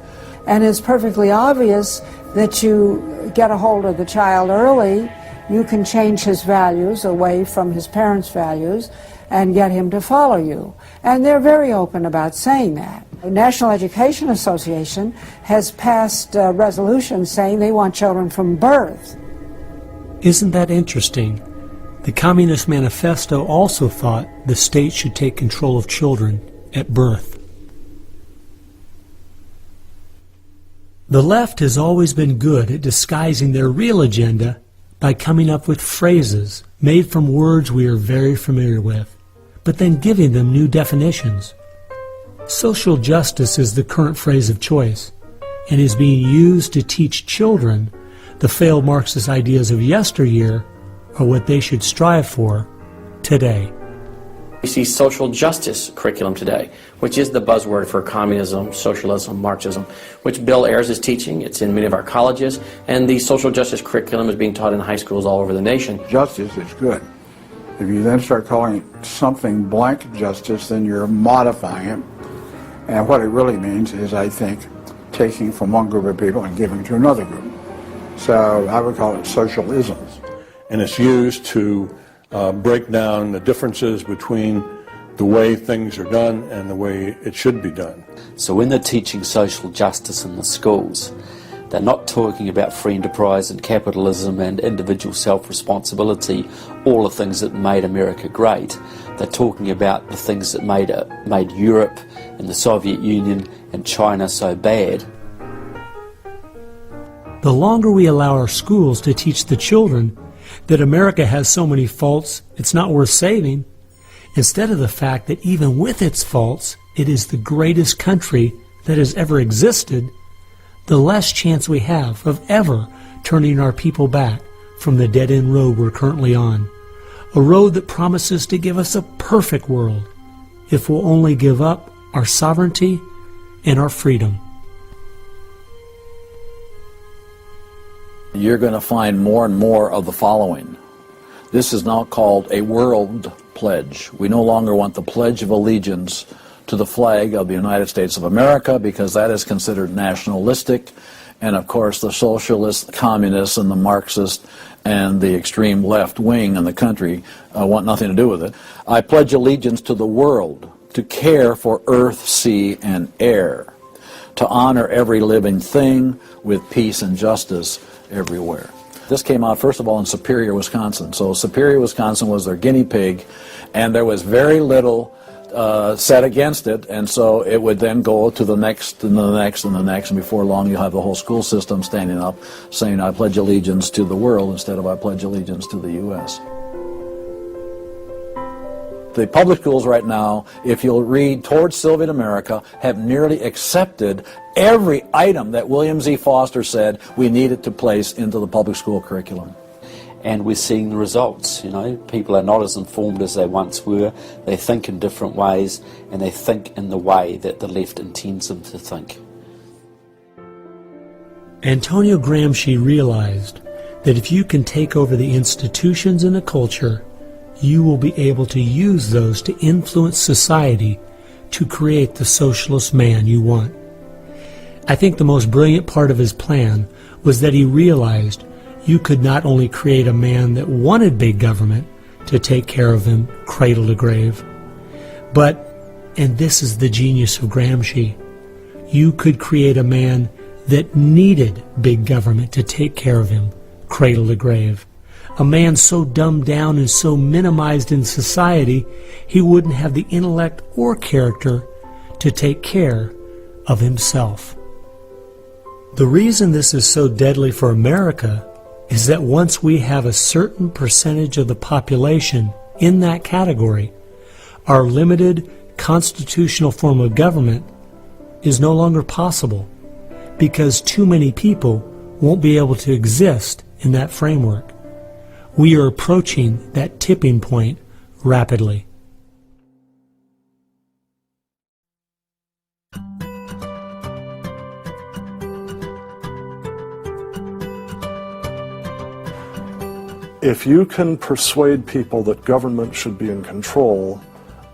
And it's perfectly obvious that you get a hold of the child early, you can change his values away from his parents' values and get him to follow you. And they're very open about saying that. The National Education Association has passed resolutions saying they want children from birth. Isn't that interesting? The Communist Manifesto also thought the state should take control of children at birth. The left has always been good at disguising their real agenda by coming up with phrases made from words we are very familiar with, but then giving them new definitions. Social justice is the current phrase of choice and is being used to teach children the failed Marxist ideas of yesteryear are what they should strive for today. We see social justice curriculum today, which is the buzzword for communism, socialism, Marxism, which Bill Ayers is teaching. It's in many of our colleges, and the social justice curriculum is being taught in high schools all over the nation. Justice is good. If you then start calling something blank justice, then you're modifying it. And what it really means is, I think, taking from one group of people and giving to another group. So I would call it socialisms. And it's used to break down the differences between the way things are done and the way it should be done. So when they're teaching social justice in the schools, they're not talking about free enterprise and capitalism and individual self-responsibility, all the things that made America great. They're talking about the things that made Europe and the Soviet Union and China so bad. The longer we allow our schools to teach the children that America has so many faults it's not worth saving, instead of the fact that even with its faults, it is the greatest country that has ever existed, the less chance we have of ever turning our people back from the dead-end road we're currently on, a road that promises to give us a perfect world if we'll only give up our sovereignty and our freedom. You're going to find more and more of the following. This is now called a world pledge. We no longer want the Pledge of Allegiance to the flag of the United States of America because that is considered nationalistic. And of course the socialists, the communists, and the Marxists and the extreme left wing in the country want nothing to do with it. I pledge allegiance to the world, to care for earth, sea, and air, to honor every living thing with peace and justice everywhere. This came out, first of all, in Superior, Wisconsin. So Superior, Wisconsin was their guinea pig, and there was very little said against it, and so it would then go to the next and the next and the next, and before long you'll have the whole school system standing up saying, I pledge allegiance to the world instead of I pledge allegiance to the U.S. The public schools right now, if you'll read Towards Soviet America, have nearly accepted every item that William Z. Foster said we needed to place into the public school curriculum. And we're seeing the results. You know, people are not as informed as they once were. They think in different ways, and they think in the way that the left intends them to think. Antonio Gramsci realized that if you can take over the institutions in a culture, you will be able to use those to influence society to create the socialist man you want. I think the most brilliant part of his plan was that he realized you could not only create a man that wanted big government to take care of him cradle to grave, but, and this is the genius of Gramsci, you could create a man that needed big government to take care of him cradle to grave. A man so dumbed down and so minimized in society, he wouldn't have the intellect or character to take care of himself. The reason this is so deadly for America is that once we have a certain percentage of the population in that category, our limited constitutional form of government is no longer possible because too many people won't be able to exist in that framework. We are approaching that tipping point rapidly. If you can persuade people that government should be in control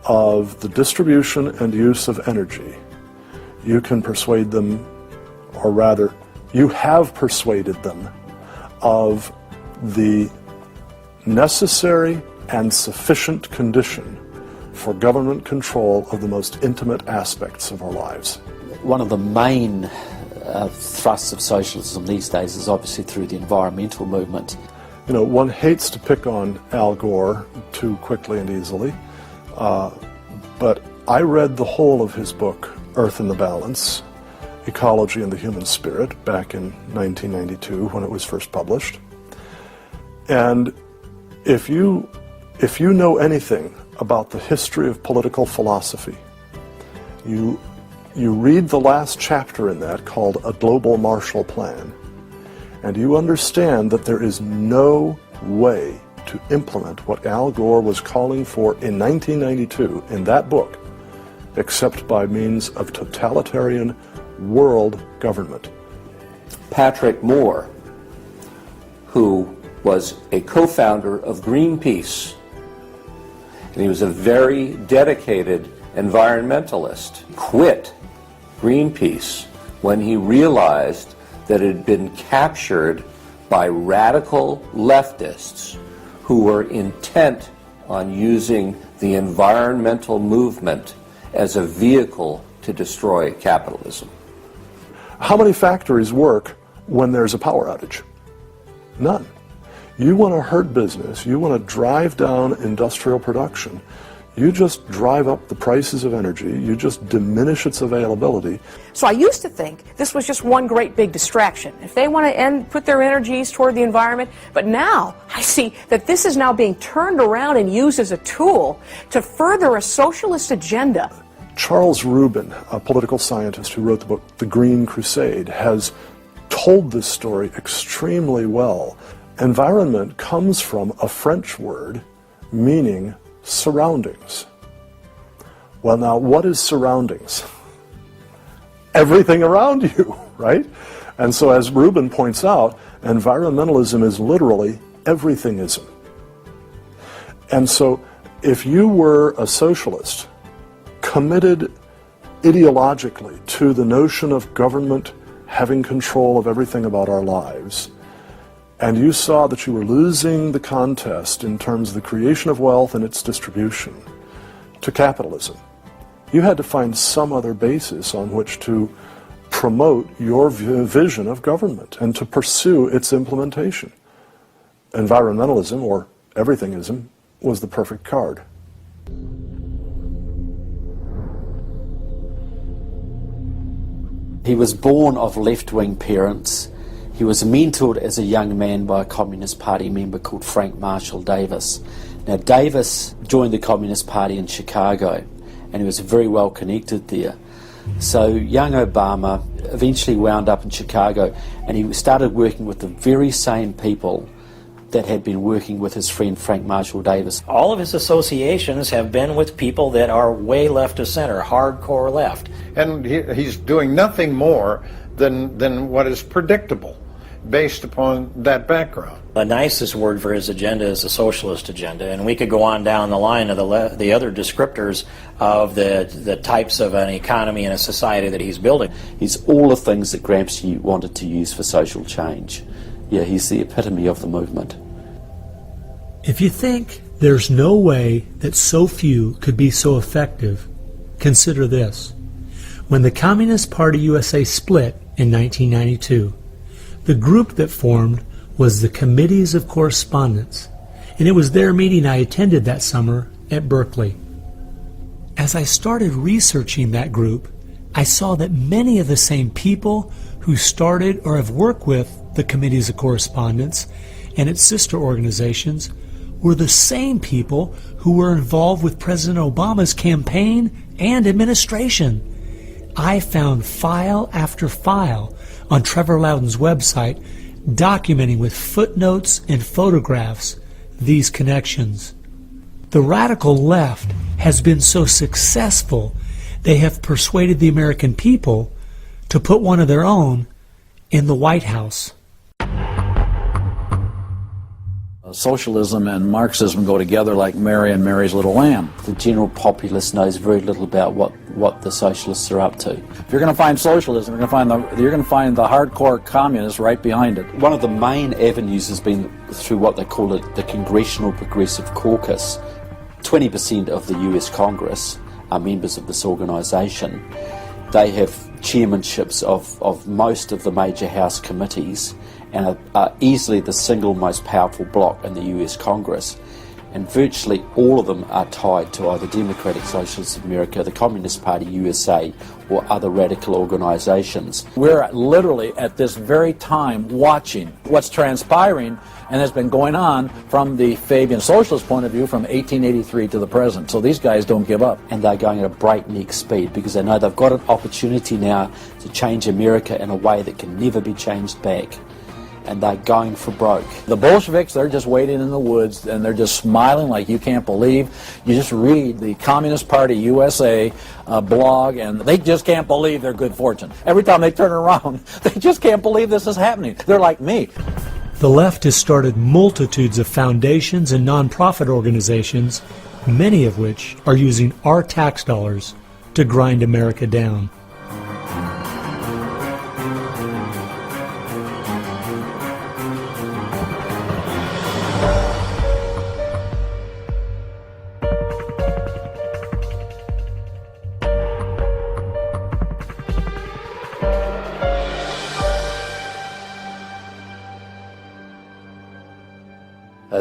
of the distribution and use of energy, you can persuade them, or rather, you have persuaded them of the necessary and sufficient condition for government control of the most intimate aspects of our lives. One of the main thrusts of socialism these days is obviously through the environmental movement. You know, one hates to pick on Al Gore too quickly and easily, but I read the whole of his book, Earth in the Balance, Ecology and the Human Spirit, back in 1992 when it was first published. And if you know anything about the history of political philosophy, you read the last chapter in that called A Global Marshall Plan, and you understand that there is no way to implement what Al Gore was calling for in 1992 in that book except by means of totalitarian world government. Patrick Moore, who was a co-founder of Greenpeace, and he was a very dedicated environmentalist, quit Greenpeace when he realized that it had been captured by radical leftists who were intent on using the environmental movement as a vehicle to destroy capitalism. How many factories work when there's a power outage? None. You want to hurt business, you want to drive down industrial production, you just drive up the prices of energy, you just diminish its availability. So I used to think this was just one great big distraction. If they want to put their energies toward the environment, but now I see that this is now being turned around and used as a tool to further a socialist agenda. Charles Rubin, a political scientist who wrote the book The Green Crusade, has told this story extremely well. Environment comes from a French word meaning surroundings. Well, now, what is surroundings? Everything around you, right? And so, as Rubin points out, environmentalism is literally everythingism. And so, if you were a socialist, committed ideologically to the notion of government having control of everything about our lives, and you saw that you were losing the contest in terms of the creation of wealth and its distribution to capitalism, you had to find some other basis on which to promote your vision of government and to pursue its implementation. Environmentalism, or everythingism, was the perfect card. He was born of left-wing parents. He was mentored as a young man by a Communist Party member called Frank Marshall Davis. Now, Davis joined the Communist Party in Chicago, and he was very well connected there. So young Obama eventually wound up in Chicago, and he started working with the very same people that had been working with his friend Frank Marshall Davis. All of his associations have been with people that are way left of center, hardcore left. And he's doing nothing more than what is predictable based upon that background. The nicest word for his agenda is the socialist agenda, and we could go on down the line of the other descriptors of the types of an economy and a society that he's building. He's all the things that Gramsci wanted to use for social change. Yeah, he's the epitome of the movement. If you think there's no way that so few could be so effective, consider this. When the Communist Party USA split in 1992, the group that formed was the Committees of Correspondence, and it was their meeting I attended that summer at Berkeley. As I started researching that group, I saw that many of the same people who started or have worked with the Committees of Correspondence and its sister organizations were the same people who were involved with President Obama's campaign and administration. I found file after file on Trevor Loudon's website documenting with footnotes and photographs these connections. The radical left has been so successful they have persuaded the American people to put one of their own in the White House. Socialism and Marxism go together like Mary and Mary's little lamb. The general populace knows very little about what the socialists are up to. If you're going to find socialism, you're going to find the hardcore communists right behind it. One of the main avenues has been through what they call the Congressional Progressive Caucus. 20% of the US Congress are members of this organization. They have chairmanships of most of the major House committees and are easily the single most powerful bloc in the US Congress. And virtually all of them are tied to either Democratic Socialists of America, the Communist Party USA, or other radical organizations. We're literally at this very time watching what's transpiring and has been going on from the Fabian socialist point of view from 1883 to the present. So these guys don't give up. And they're going at a breakneck speed because they know they've got an opportunity now to change America in a way that can never be changed back. And they're going for broke. The Bolsheviks, they're just waiting in the woods and they're just smiling like you can't believe. You just read the Communist Party USA blog and they just can't believe their good fortune. Every time they turn around, they just can't believe this is happening. They're like me. The left has started multitudes of foundations and nonprofit organizations, many of which are using our tax dollars to grind America down.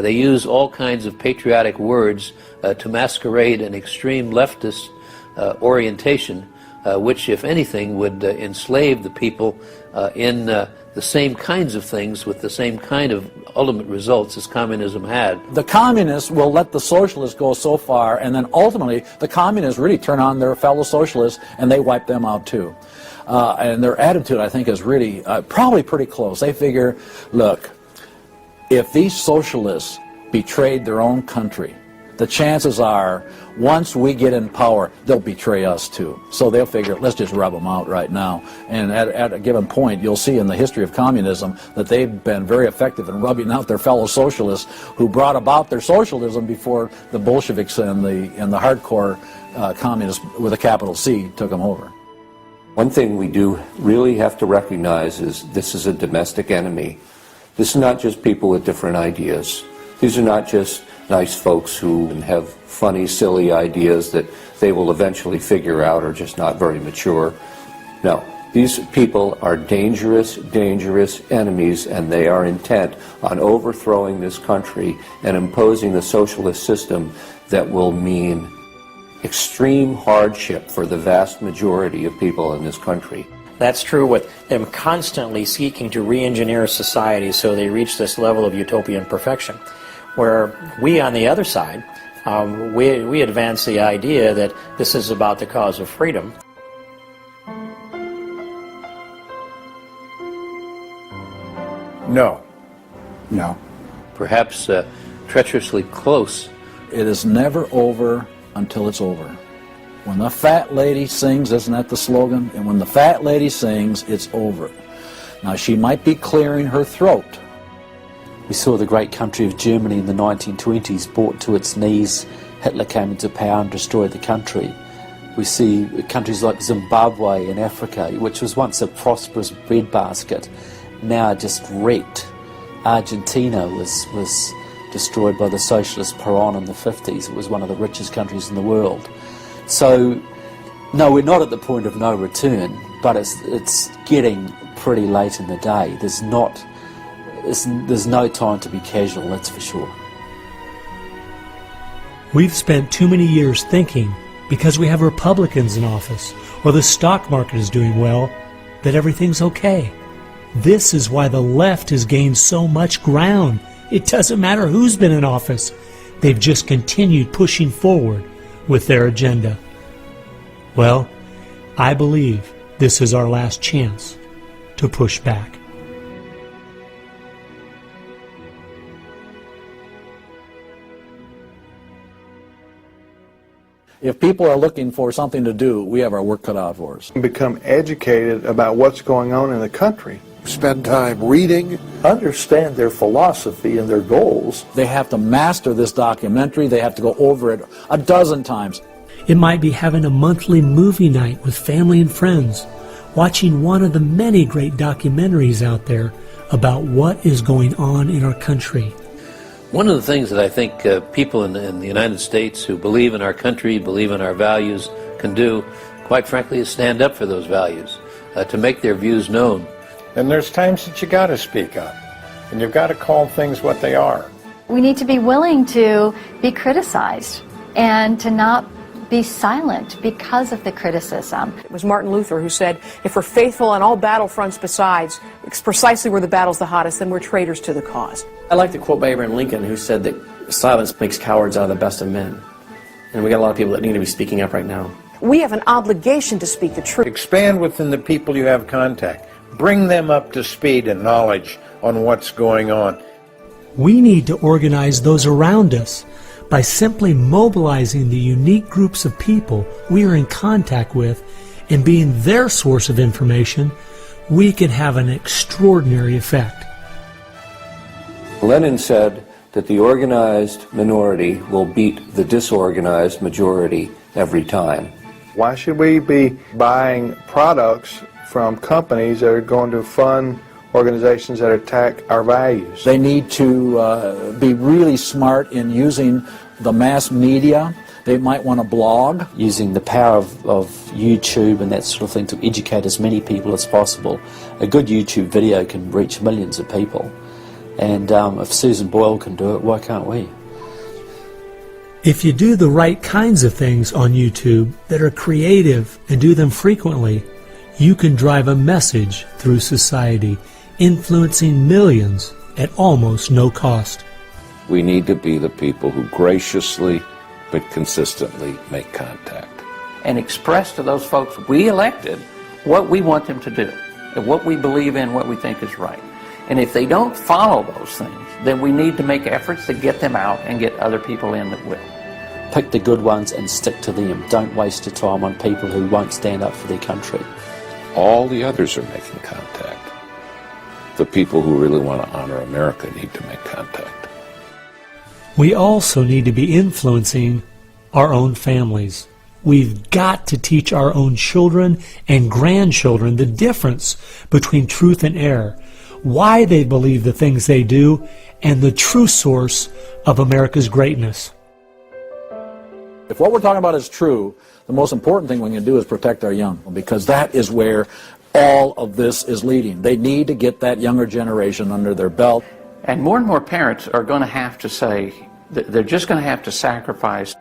They use all kinds of patriotic words to masquerade an extreme leftist orientation, which, if anything, would enslave the people in the same kinds of things with the same kind of ultimate results as communism had. The communists will let the socialists go so far, and then ultimately the communists really turn on their fellow socialists and they wipe them out too. And their attitude, I think, is really probably pretty close. They figure, look, if these socialists betrayed their own country, the chances are, once we get in power, they'll betray us too. So they'll figure, let's just rub them out right now. And at a given point, you'll see in the history of communism that they've been very effective in rubbing out their fellow socialists who brought about their socialism before the Bolsheviks and the hardcore communists with a capital C took them over. One thing we do really have to recognize is this is a domestic enemy. This is not just people with different ideas. These are not just nice folks who have funny, silly ideas that they will eventually figure out are just not very mature. No, these people are dangerous, dangerous enemies, and they are intent on overthrowing this country and imposing the socialist system that will mean extreme hardship for the vast majority of people in this country. That's true with them constantly seeking to re-engineer society so they reach this level of utopian perfection. Where we, on the other side, we advance the idea that this is about the cause of freedom. No. No. Perhaps treacherously close. It is never over until it's over. When the fat lady sings, isn't that the slogan? And when the fat lady sings, it's over. Now, she might be clearing her throat. We saw the great country of Germany in the 1920s brought to its knees. Hitler came into power and destroyed the country. We see countries like Zimbabwe in Africa, which was once a prosperous breadbasket, now just wrecked. Argentina was destroyed by the socialist Perón in the 50s. It was one of the richest countries in the world. So, no, we're not at the point of no return, but it's getting pretty late in the day. There's no time to be casual, that's for sure. We've spent too many years thinking, because we have Republicans in office, or the stock market is doing well, that everything's okay. This is why the left has gained so much ground. It doesn't matter who's been in office. They've just continued pushing forward with their agenda. Well, I believe this is our last chance to push back. If people are looking for something to do, we have our work cut out for us. Become educated about what's going on in the country. Spend time reading. Understand their philosophy and their goals. They have to master this documentary. They have to go over it a dozen times. It might be having a monthly movie night with family and friends, watching one of the many great documentaries out there about what is going on in our country. One of the things that I think people in the United States who believe in our country, believe in our values, can do, quite frankly, is stand up for those values, to make their views known. And there's times that you got to speak up, and you've got to call things what they are. We need to be willing to be criticized and to not be silent because of the criticism. It was Martin Luther who said, if we're faithful on all battlefronts besides, it's precisely where the battle's the hottest, then we're traitors to the cause. I like the quote by Abraham Lincoln, who said that silence makes cowards out of the best of men. And we got a lot of people that need to be speaking up right now. We have an obligation to speak the truth. Expand within the people you have contact. Bring them up to speed and knowledge on what's going on. We need to organize those around us. By simply mobilizing the unique groups of people we are in contact with and being their source of information, we can have an extraordinary effect. Lenin said that the organized minority will beat the disorganized majority every time. Why should we be buying products from companies that are going to fund organizations that attack our values? They need to be really smart in using the mass media. They might want to blog. Using the power of YouTube and that sort of thing to educate as many people as possible. A good YouTube video can reach millions of people. And if Susan Boyle can do it, why can't we? If you do the right kinds of things on YouTube that are creative and do them frequently, you can drive a message through society, influencing millions at almost no cost. We need to be the people who graciously but consistently make contact. And express to those folks we elected what we want them to do, and what we believe in, what we think is right. And if they don't follow those things, then we need to make efforts to get them out and get other people in that will. Pick the good ones and stick to them. Don't waste your time on people who won't stand up for their country. All the others are making contact. The people who really want to honor America need to make contact. We also need to be influencing our own families. We've got to teach our own children and grandchildren the difference between truth and error, why they believe the things they do, and the true source of America's greatness. If what we're talking about is true, the most important thing we can do is protect our young, because that is where all of this is leading. They need to get that younger generation under their belt. And more parents are going to have to say, they're just going to have to sacrifice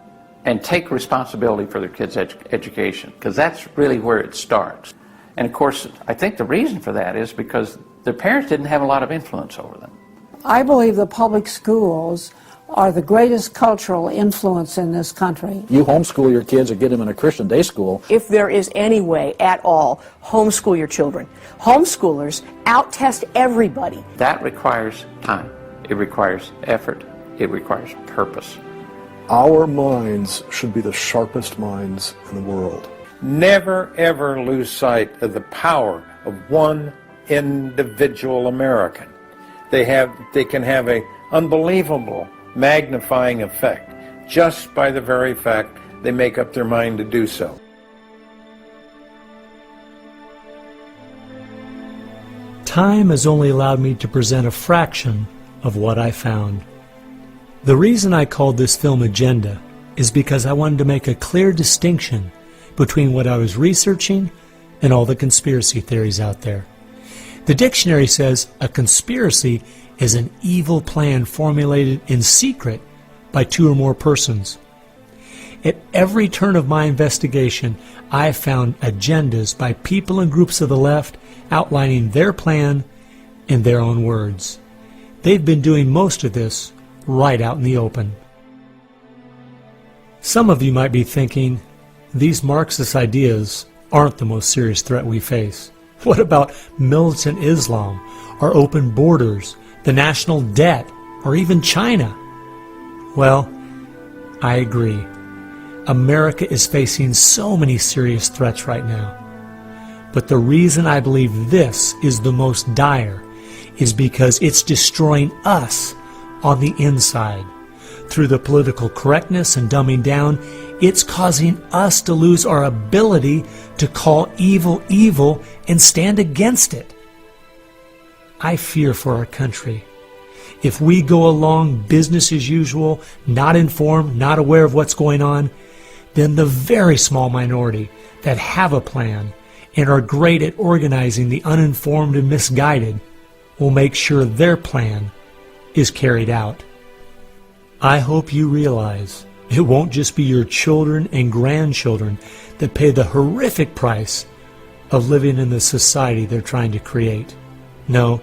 and take responsibility for their kids' education, because that's really where it starts. And of course, I think the reason for that is because their parents didn't have a lot of influence over them. I believe the public schools are the greatest cultural influence in this country. You homeschool your kids or get them in a Christian day school. If there is any way at all, homeschool your children. Homeschoolers out-test everybody. That requires time. It requires effort. It requires purpose. Our minds should be the sharpest minds in the world. Never, ever lose sight of the power of one individual American. They can have an unbelievable magnifying effect just by the very fact they make up their mind to do so. Time has only allowed me to present a fraction of what I found. The reason I called this film Agenda is because I wanted to make a clear distinction between what I was researching and all the conspiracy theories out there. The dictionary says a conspiracy is an evil plan formulated in secret by two or more persons. At every turn of my investigation, I found agendas by people and groups of the left outlining their plan in their own words. They've been doing most of this right out in the open. Some of you might be thinking, these Marxist ideas aren't the most serious threat we face. What about militant Islam, our open borders, the national debt, or even China? Well, I agree. America is facing so many serious threats right now. But the reason I believe this is the most dire is because it's destroying us on the inside. Through the political correctness and dumbing down, it's causing us to lose our ability to call evil evil and stand against it. I fear for our country. If we go along business as usual, not informed, not aware of what's going on, then the very small minority that have a plan and are great at organizing the uninformed and misguided will make sure their plan is carried out. I hope you realize it won't just be your children and grandchildren that pay the horrific price of living in the society they're trying to create. No,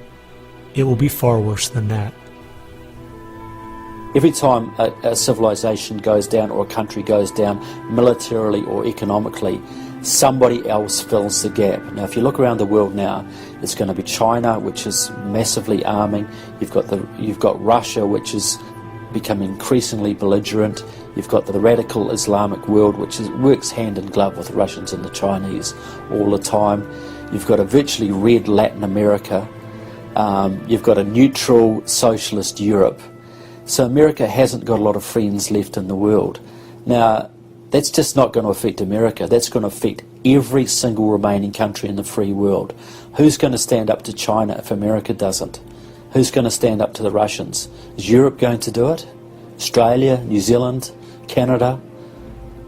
it will be far worse than that. Every time a civilization goes down or a country goes down militarily or economically, somebody else fills the gap. Now, if you look around the world now, it's going to be China, which is massively arming. You've got Russia, which is becoming increasingly belligerent. You've got the radical Islamic world, which works hand in glove with the Russians and the Chinese all the time. You've got a virtually red Latin America. You've got a neutral socialist Europe. So America hasn't got a lot of friends left in the world. Now, that's just not going to affect America. That's going to affect every single remaining country in the free world. Who's going to stand up to China if America doesn't? Who's going to stand up to the Russians? Is Europe going to do it? Australia, New Zealand, Canada?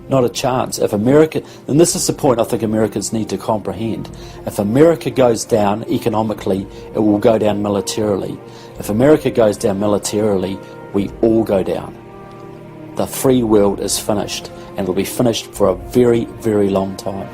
Not a chance. If America, and this is the point I think Americans need to comprehend, if America goes down economically, it will go down militarily. If America goes down militarily, we all go down. The free world is finished, and it will be finished for a very, very long time.